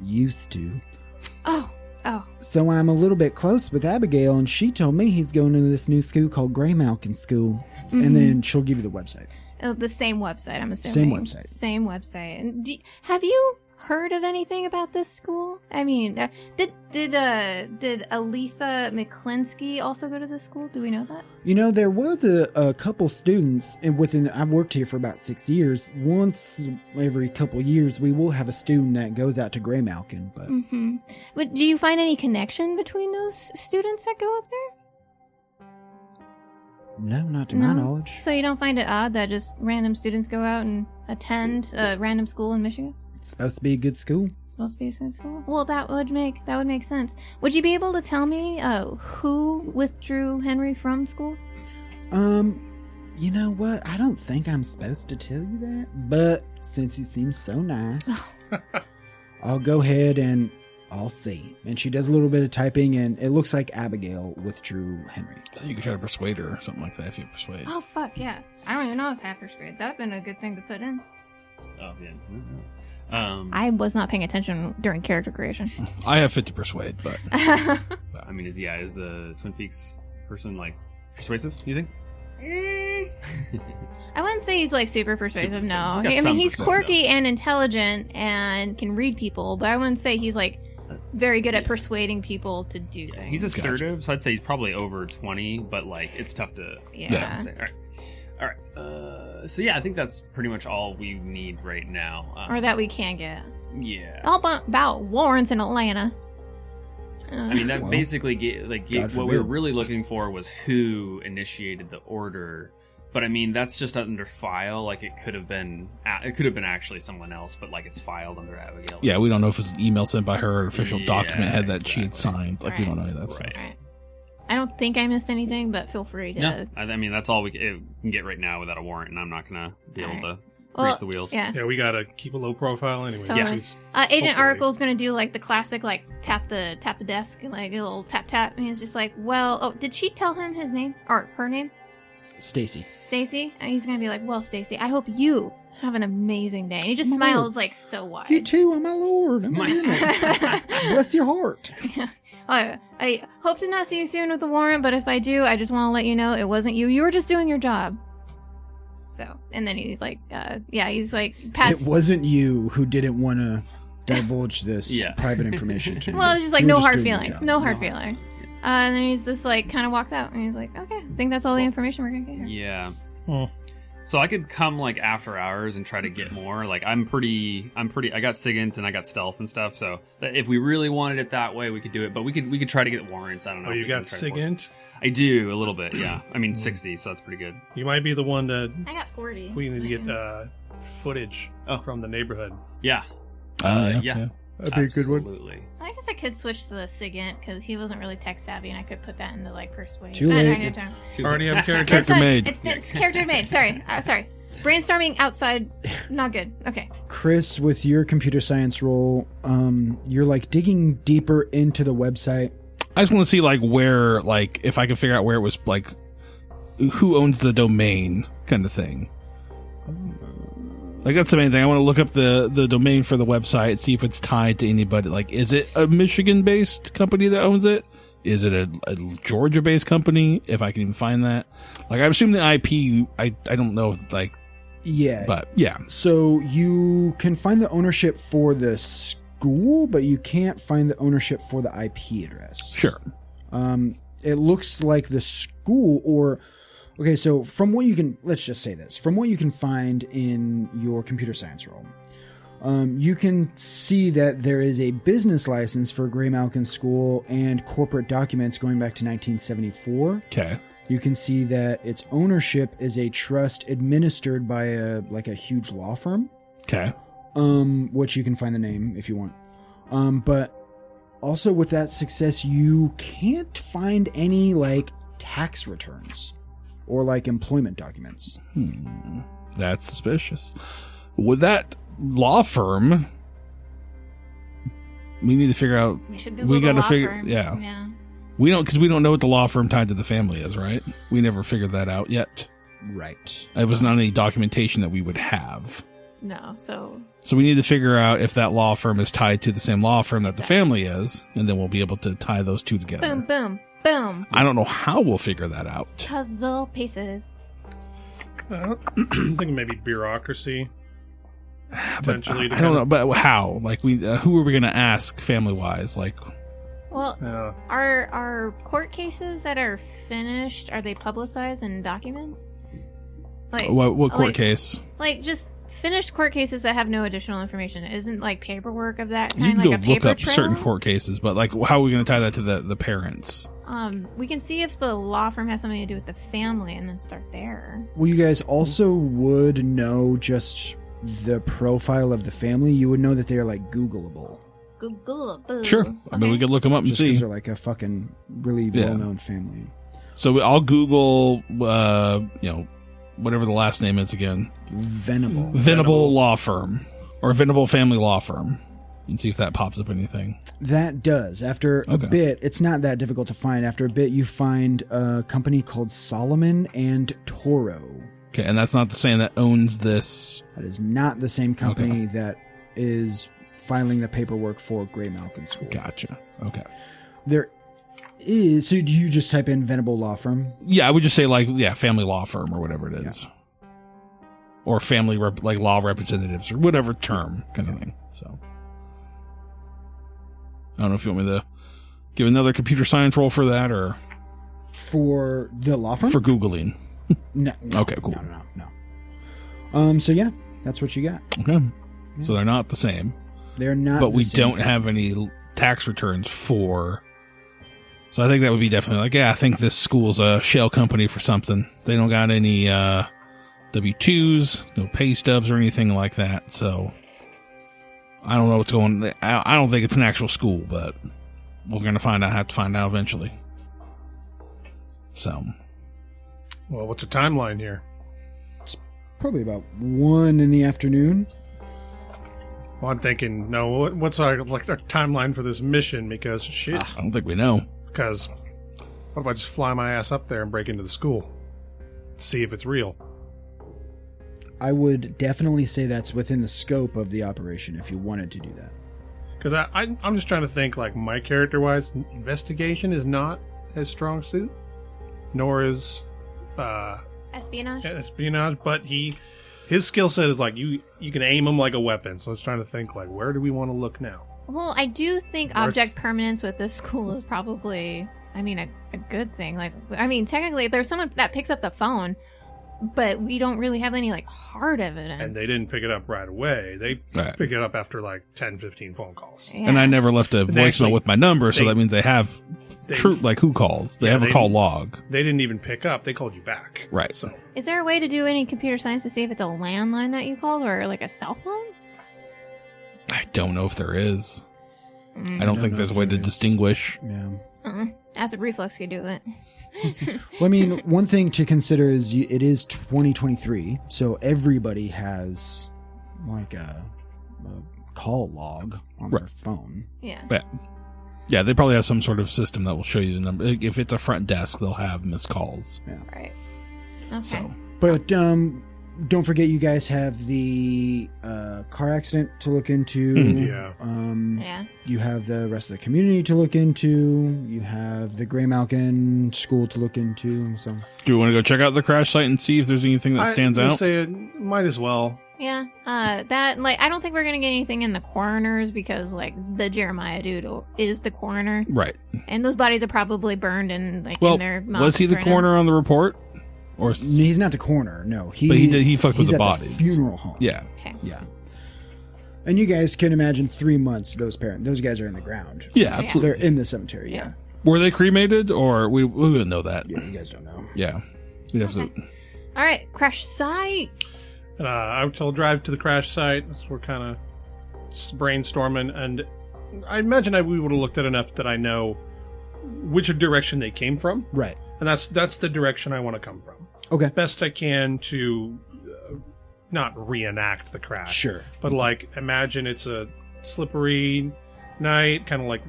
Used to. Oh. So I'm a little bit close with Abigail, and she told me he's going to this new school called Gray Malkin School, and then she'll give you the website. Oh, the same website, I'm assuming. Same website. And have you heard of anything about this school? I mean, did Aletha McClinsky also go to this school? Do we know that? There was a couple students, and I've worked here for about 6 years. Once every couple years, we will have a student that goes out to Gray Malkin. But Do you find any connection between those students that go up there? no, not to my knowledge. So you don't find it odd that just random students go out and attend a random school in Michigan? It's supposed to be a good school. It's supposed to be a good school. Well, that would make sense. Would you be able to tell me who withdrew Henry from school? You know what? I don't think I'm supposed to tell you that, but since he seems so nice, I'll go ahead and I'll see. And she does a little bit of typing, and it looks like Abigail withdrew Henry. So you can try to persuade her or something like that if you persuade. Oh, fuck, yeah. I don't even know if I have persuade. That would have been a good thing to put in. Oh, yeah. I was not paying attention during character creation. I have 50 persuade, but I mean, is the Twin Peaks person, like, persuasive, you think? I wouldn't say he's like super persuasive, no. Got I mean, some he's persuasive, quirky and intelligent and can read people, but I wouldn't say he's like very good at persuading people to do things. He's assertive, so I'd say he's probably over 20, but, like, it's tough to... Yeah. All right. So, yeah, I think that's pretty much all we need right now. Or that we can get. Yeah. All about warrants in Atlanta. I mean, that basically God what we were forbid. really looking for was who initiated the order. But I mean, that's just under file. Like it could have been actually someone else, but like it's filed under Abigail. Yeah, we don't know if it's an email sent by her or an official document had that she had exactly. signed. Like we don't know any of that stuff. Right. I don't think I missed anything, but feel free to. No, I mean that's all we can get right now without a warrant, and I'm not gonna be able to grease the wheels. Yeah, we gotta keep a low profile anyway. Totally. Yeah. Agent Oracle's gonna do like the classic, like tap the desk, like a little tap, and he's just like, well, oh, did she tell him his name or her name? Stacy. And he's gonna be like, well, Stacy, I hope you have an amazing day. And he just smiles like so wide. You too, oh my lord. Bless your heart. I hope to not see you soon with the warrant, but if I do, I just want to let you know it wasn't you. You were just doing your job. So, and then he like, he's like, pats. It wasn't you who didn't want to divulge this private information to me. Well, it's just like no hard feelings. No hard feelings. And then he's just like, kind of walks out, and he's like, okay, I think that's all the information we're gonna get here. Yeah. Oh. So I could come like after hours and try to get more. Like I got SIGINT and I got stealth and stuff. So if we really wanted it that way, we could do it. But we could try to get warrants. I don't know. Oh, you got SIGINT? I do a little bit. Yeah. I mean 60, so that's pretty good. You might be the one that I got 40. we need to get footage from the neighborhood. Yeah. Yeah. That'd be a good one. Absolutely. I guess I could switch to the SIGINT because he wasn't really tech savvy, and I could put that into like persuade. Too late. Already have character. It's made. It's character made. Sorry. Brainstorming outside, not good. Okay. Chris, with your computer science role, you're like digging deeper into the website. I just want to see like where, like if I can figure out where it was, like who owns the domain, kind of thing. Like that's the main thing. I want to look up the domain for the website, see if it's tied to anybody. Like, is it a Michigan-based company that owns it? Is it a Georgia-based company? If I can even find that. Like, I assume the IP. I don't know. If, like, yeah, but yeah. So you can find the ownership for the school, but you can't find the ownership for the IP address. Sure. It looks like the school or. Okay, so from what you can, let's just say this, from what you can find in your computer science role, you can see that there is a business license for Gray Malkin School and corporate documents going back to 1974. Okay. You can see that its ownership is a trust administered by a huge law firm. Okay. Which you can find the name if you want. But also with that success, you can't find any like tax returns. Or like employment documents. That's suspicious. With that law firm, we need to figure out. We got to figure. Yeah. We don't, because we don't know what the law firm tied to the family is, right? We never figured that out yet. Right. It was not any documentation that we would have. No. So we need to figure out if that law firm is tied to the same law firm that the family is, and then we'll be able to tie those two together. Boom, boom. Boom. I don't know how we'll figure that out. Puzzle pieces. I'm thinking maybe bureaucracy. Potentially. I don't know, but how? Like, who are we going to ask family-wise? Like, well, are court cases that are finished, are they publicized in documents? Like what court case? Like just finished court cases that have no additional information. Isn't like paperwork of that kind, you can like go a paper look up trail? certain court cases, but like, how are we going to tie that to the parents? We can see if the law firm has something to do with the family, and then start there. Well, you guys also would know just the profile of the family. You would know that they are like Googleable. Googleable. Sure. Okay. I mean, we could look them up and Just because see. they're like a fucking really well-known family. So I'll Google, whatever the last name is again. Venable Law Firm, or Venable Family Law Firm, and see if that pops up anything. That does. After a bit, it's not that difficult to find. After a bit, you find a company called Solomon and Toro. Okay, and that's not the same that owns this. That is not the same company that is filing the paperwork for Gray Malkin School. Gotcha. Okay. There is. So do you just type in Venable Law Firm? Yeah, I would just say family law firm or whatever it is. Yeah. Or family law representatives or whatever term kind of thing. So I don't know if you want me to give another computer science roll for that or for the law firm? For Googling. No. Okay, cool. No. So yeah, that's what you got. Okay. Yeah. So they're not the same. They're not. But we don't have any tax returns for So I think that would be definitely like, yeah, I think this school's a shell company for something. They don't got any W-2s, no pay stubs or anything like that. So I don't know what's going on. I don't think it's an actual school, but we're going to have to find out eventually. So. Well, what's the timeline here? Probably about 1 in the afternoon. Well, I'm thinking, no, what's our timeline for this mission? Because, shit. I don't think we know. Because what if I just fly my ass up there and break into the school? See if it's real. I would definitely say that's within the scope of the operation if you wanted to do that. Because I'm just trying to think, like, my character-wise, investigation is not his strong suit, nor is espionage, but his skill set is like you can aim him like a weapon. So I was trying to think, like, where do we want to look now? Well, I do think object permanence with this school is probably, I mean, a good thing. Like, I mean, technically, if there's someone that picks up the phone, but we don't really have any, like, hard evidence. And they didn't pick it up right away. They pick it up after, like, 10, 15 phone calls. Yeah. And I never left a voicemail with my number, so that means they have like, who calls? They have a call log. They didn't even pick up. They called you back. Right. So, is there a way to do any computer science to see if it's a landline that you called or, like, a cell phone? I don't know if there is. I don't think there's a way to distinguish. Yeah. Acid reflux could do it. Well, I mean, one thing to consider is it is 2023, so everybody has like a call log on their phone. Yeah. Yeah, they probably have some sort of system that will show you the number. If it's a front desk, they'll have missed calls. Yeah. Right. Okay. So. But don't forget, you guys have the car accident to look into. yeah. Yeah. You have the rest of the community to look into. You have the Grey Malkin school to look into. So, Do you want to go check out the crash site and see if there's anything that stands out? I say it might as well. Yeah. That, like, I don't think we're going to get anything in the coroners because, like, the Jeremiah dude is the coroner. Right. And those bodies are probably burned in, like, in their mouths. Was he the coroner on the report? Or he's not the coroner. No, but he fucked with the bodies. The funeral home. Yeah. Okay. Yeah. And you guys can imagine 3 months. Those guys are in the ground. Yeah, absolutely. They're in the cemetery. Yeah. Were they cremated, or we wouldn't know that? Yeah, you guys don't know. Yeah. We'd have to. All right, crash site. And I was told drive to the crash site. So we're kind of brainstorming, and I imagine we would have looked at enough that I know which direction they came from. Right. And that's the direction I want to come from. Okay. Best I can to not reenact the crash. Sure. But, like, imagine it's a slippery night, kind of like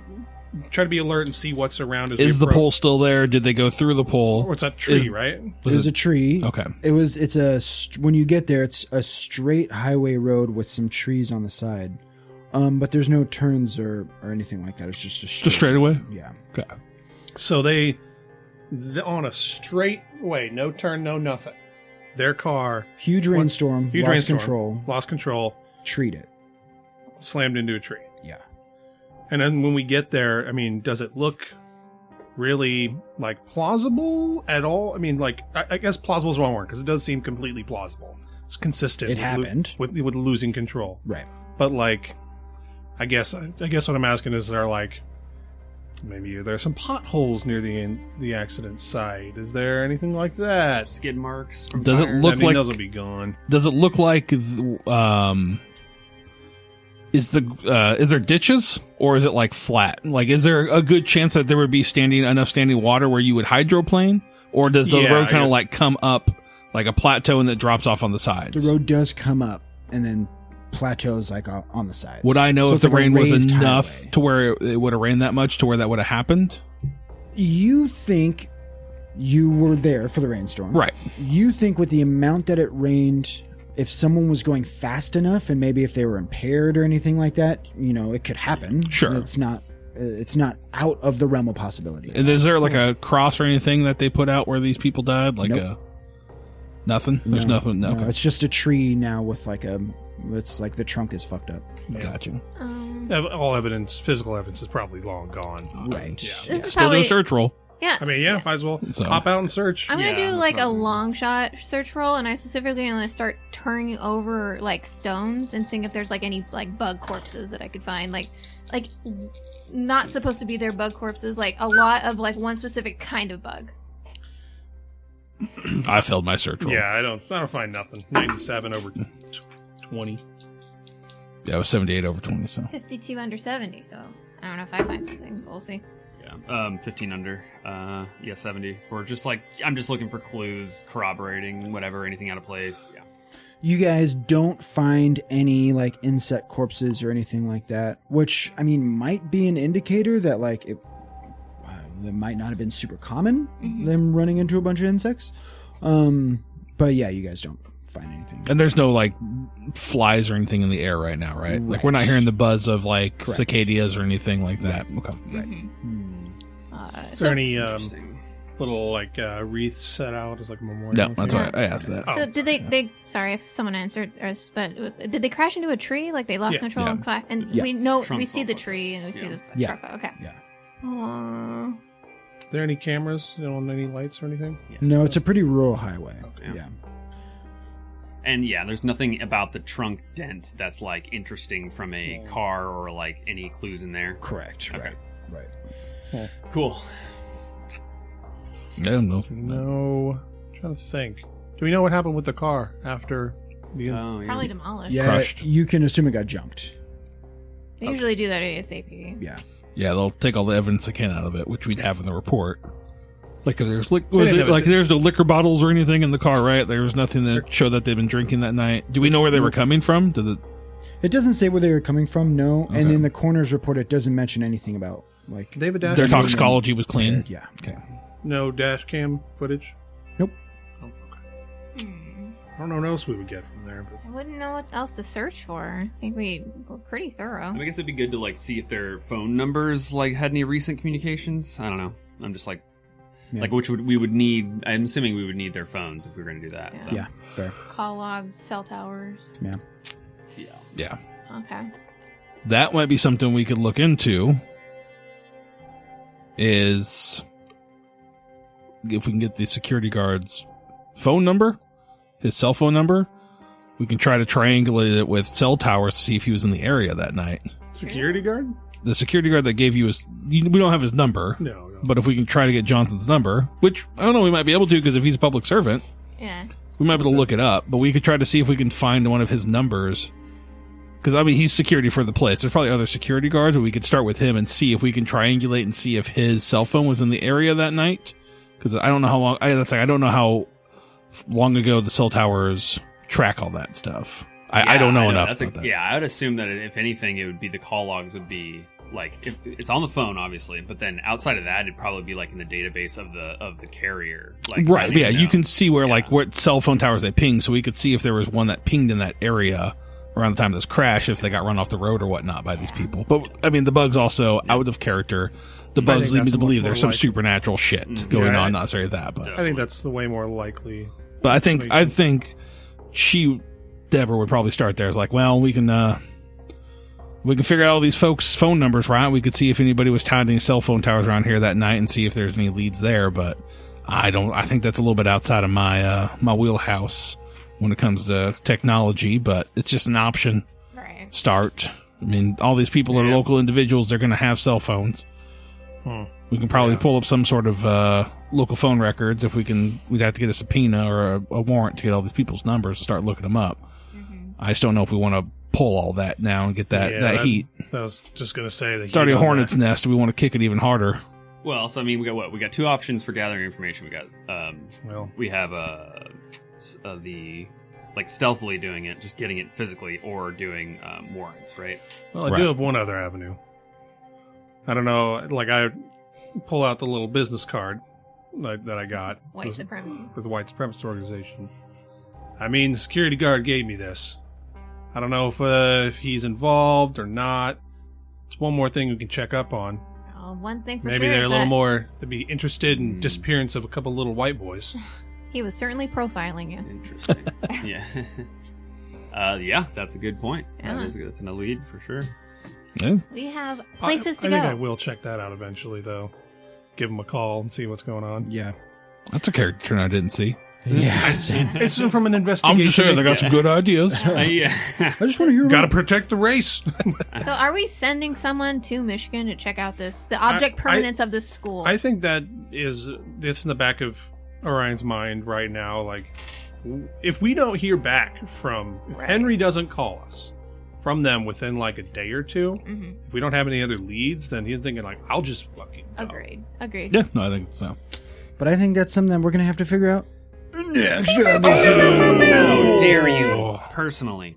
try to be alert and see what's around. Is the pole still there? Did they go through the pole? Or it's that tree, right? It was a tree. Okay. When you get there, it's a straight highway road with some trees on the side. But there's no turns or anything like that. It's just a straight away? Yeah. Okay. So they on a straight way, no turn, no nothing. Their car, huge rainstorm, lost control, treat it, slammed into a tree. Yeah. And then when we get there, I mean, does it look really, like, plausible at all? I mean, like, I guess plausible is the wrong word, because it does seem completely plausible. It's consistent. It happened with losing control, right? But, like, I guess what I'm asking is, there, like, maybe there's some potholes near the accident site. Is there anything like that? Skid marks from Does tires? it look like those will be gone? Does it look like is there ditches, or is it like flat? Like, is there a good chance that there would be enough standing water where you would hydroplane, or does the road kind of like come up like a plateau and it drops off on the sides? The road does come up and then plateaus like on the sides. Would I know if the rain was enough highway to where it would have rained that much to where that would have happened? You think you were there for the rainstorm, right? You think with the amount that it rained, if someone was going fast enough and maybe if they were impaired or anything like that, it could happen. Sure. It's not out of the realm of possibility. And is there like a cross or anything that they put out where these people died? Like nothing? There's nothing? No. It's just a tree now with it's like the trunk is fucked up. Yeah. Gotcha. All evidence, physical evidence, is probably long gone. Right. This is Still do probably a search roll. Yeah. I mean, might as well pop out and search. I'm gonna do that's like a not- long shot search roll, and I'm specifically gonna start turning over like stones and seeing if there's like any like bug corpses that I could find. Like not supposed to be there bug corpses. Like a lot of like one specific kind of bug. I failed my search roll. Yeah, I don't find nothing. 97 over 20. Yeah, it was 78 over 20, so. 52 under 70. So I don't know if I find something. But we'll see. Yeah, 15 under. 70 for just like I'm just looking for clues, corroborating whatever, anything out of place. Yeah. You guys don't find any like insect corpses or anything like that, which I mean might be an indicator that like it might not have been super common, them running into a bunch of insects. But yeah, you guys don't find anything. And there's no like flies or anything in the air right now, right? Like we're not hearing the buzz of like cicadas or anything like that. Okay. Is there any little like wreath set out as like a memorial? No, that's why I asked that. So did they? Sorry if someone answered us, but did they crash into a tree? Like they lost control and crash? And we know Trunk we see the fall. tree and we see the truck. Okay. Yeah. Aww. Are there any cameras, on any lights or anything? No, it's a pretty rural highway. Okay. Yeah. And yeah, there's nothing about the trunk dent that's like interesting from a car or like any clues in there. Correct. Okay. Right. Cool. No. No. I'm trying to think. Do we know what happened with the car after the... Oh, yeah. Probably demolished. Yeah, Crushed. you can assume it got junked. They usually do that ASAP. Yeah. Yeah, they'll take all the evidence they can out of it, which we'd have in the report. Like if there's there's no liquor bottles or anything in the car, right? There was nothing that showed that they'd been drinking that night. Do we know where they were coming from? It doesn't say where they were coming from, no. And Okay. in the coroner's report, it doesn't mention anything about like David Dash? their toxicology was clean? Yeah. Okay. No dash cam footage? Nope. Oh, okay. I don't know what else we would get from there. But... I wouldn't know what else to search for. I think we were pretty thorough. I guess it'd be good to like see if their phone numbers like had any recent communications. I don't know. I'm just like, Yeah. which we would need. I'm assuming we would need their phones if we were going to do that. Yeah. So. Yeah, fair. Call logs, cell towers. Yeah. Yeah. Okay. That might be something we could look into. Is if we can get the security guard's phone number, his cell phone number, we can try to triangulate it with cell towers to see if he was in the area that night. Security guard? The security guard that gave you we don't have his number. No. But if we can try to get Johnson's number, which I don't know, we might be able to because if he's a public servant, Yeah. we might be able to look it up. But we could try to see if we can find one of his numbers. Because, I mean, he's security for the place. There's probably other security guards, but we could start with him and see if we can triangulate and see if his cell phone was in the area that night. Because I don't know how long. I don't know how long ago the cell towers track all that stuff. I don't know enough about that. Yeah, I would assume that if anything, it would be the call logs would be like it's on the phone, obviously, but then outside of that, it'd probably be like in the database of the carrier. Like, Right, yeah, you know. can see where like what cell phone towers they ping, so we could see if there was one that pinged in that area around the time of this crash, if they got run off the road or whatnot by these people. But I mean, the bugs also out of character. The bugs lead me that's to believe more there's some likely. supernatural shit going Yeah, on. Not necessarily that, but I think that's the way more likely. but I think Deborah would probably start there. It's like, well, we can figure out all these folks' phone numbers, right? We could see if anybody was tied to any cell phone towers around here that night and see if there's any leads there. But I think that's a little bit outside of my my wheelhouse when it comes to technology. But it's just an option. Right. Start. I mean, all these people are local individuals. They're going to have cell phones. We can probably pull up some sort of local phone records. If we can, we'd have to get a subpoena or a warrant to get all these people's numbers and start looking them up. I just don't know if we want to pull all that now and get that heat. I was just going to say that It's already a hornet's nest. We want to kick it even harder. Well, so I mean, we got what? We got two options for gathering information. We got we have the like stealthily doing it, just getting it physically, or doing warrants, right? Well, I Right. do have one other avenue. I don't know, like I pull out the little business card that I got White supremacy. with the white supremacist organization. I mean, the security guard gave me this. I don't know if he's involved or not. It's one more thing we can check up on. Oh, one thing for Maybe sure they're a is little that more to be interested in disappearance of a couple little white boys. he was certainly profiling you. Interesting. Yeah, that's a good point. Yeah. That's an lead for sure. Yeah. We have places to I go. think I will check that out eventually, though. give them a call and see what's going on. Yeah. That's a character turn I didn't see. Yeah. It's from an investigation. I'm just saying they got some good ideas. Yeah. I just want to hear Got to about protect the race. So are we sending someone to Michigan to check out the object permanence of this school? I think that it's in the back of Orion's mind right now. Like, if we don't hear back if Henry doesn't call us from them within like a day or two, if we don't have any other leads, then he's thinking like, I'll just fucking go. Agreed. Yeah, no, I think so. But I think that's something that we're going to have to figure out. Next How dare you? Personally.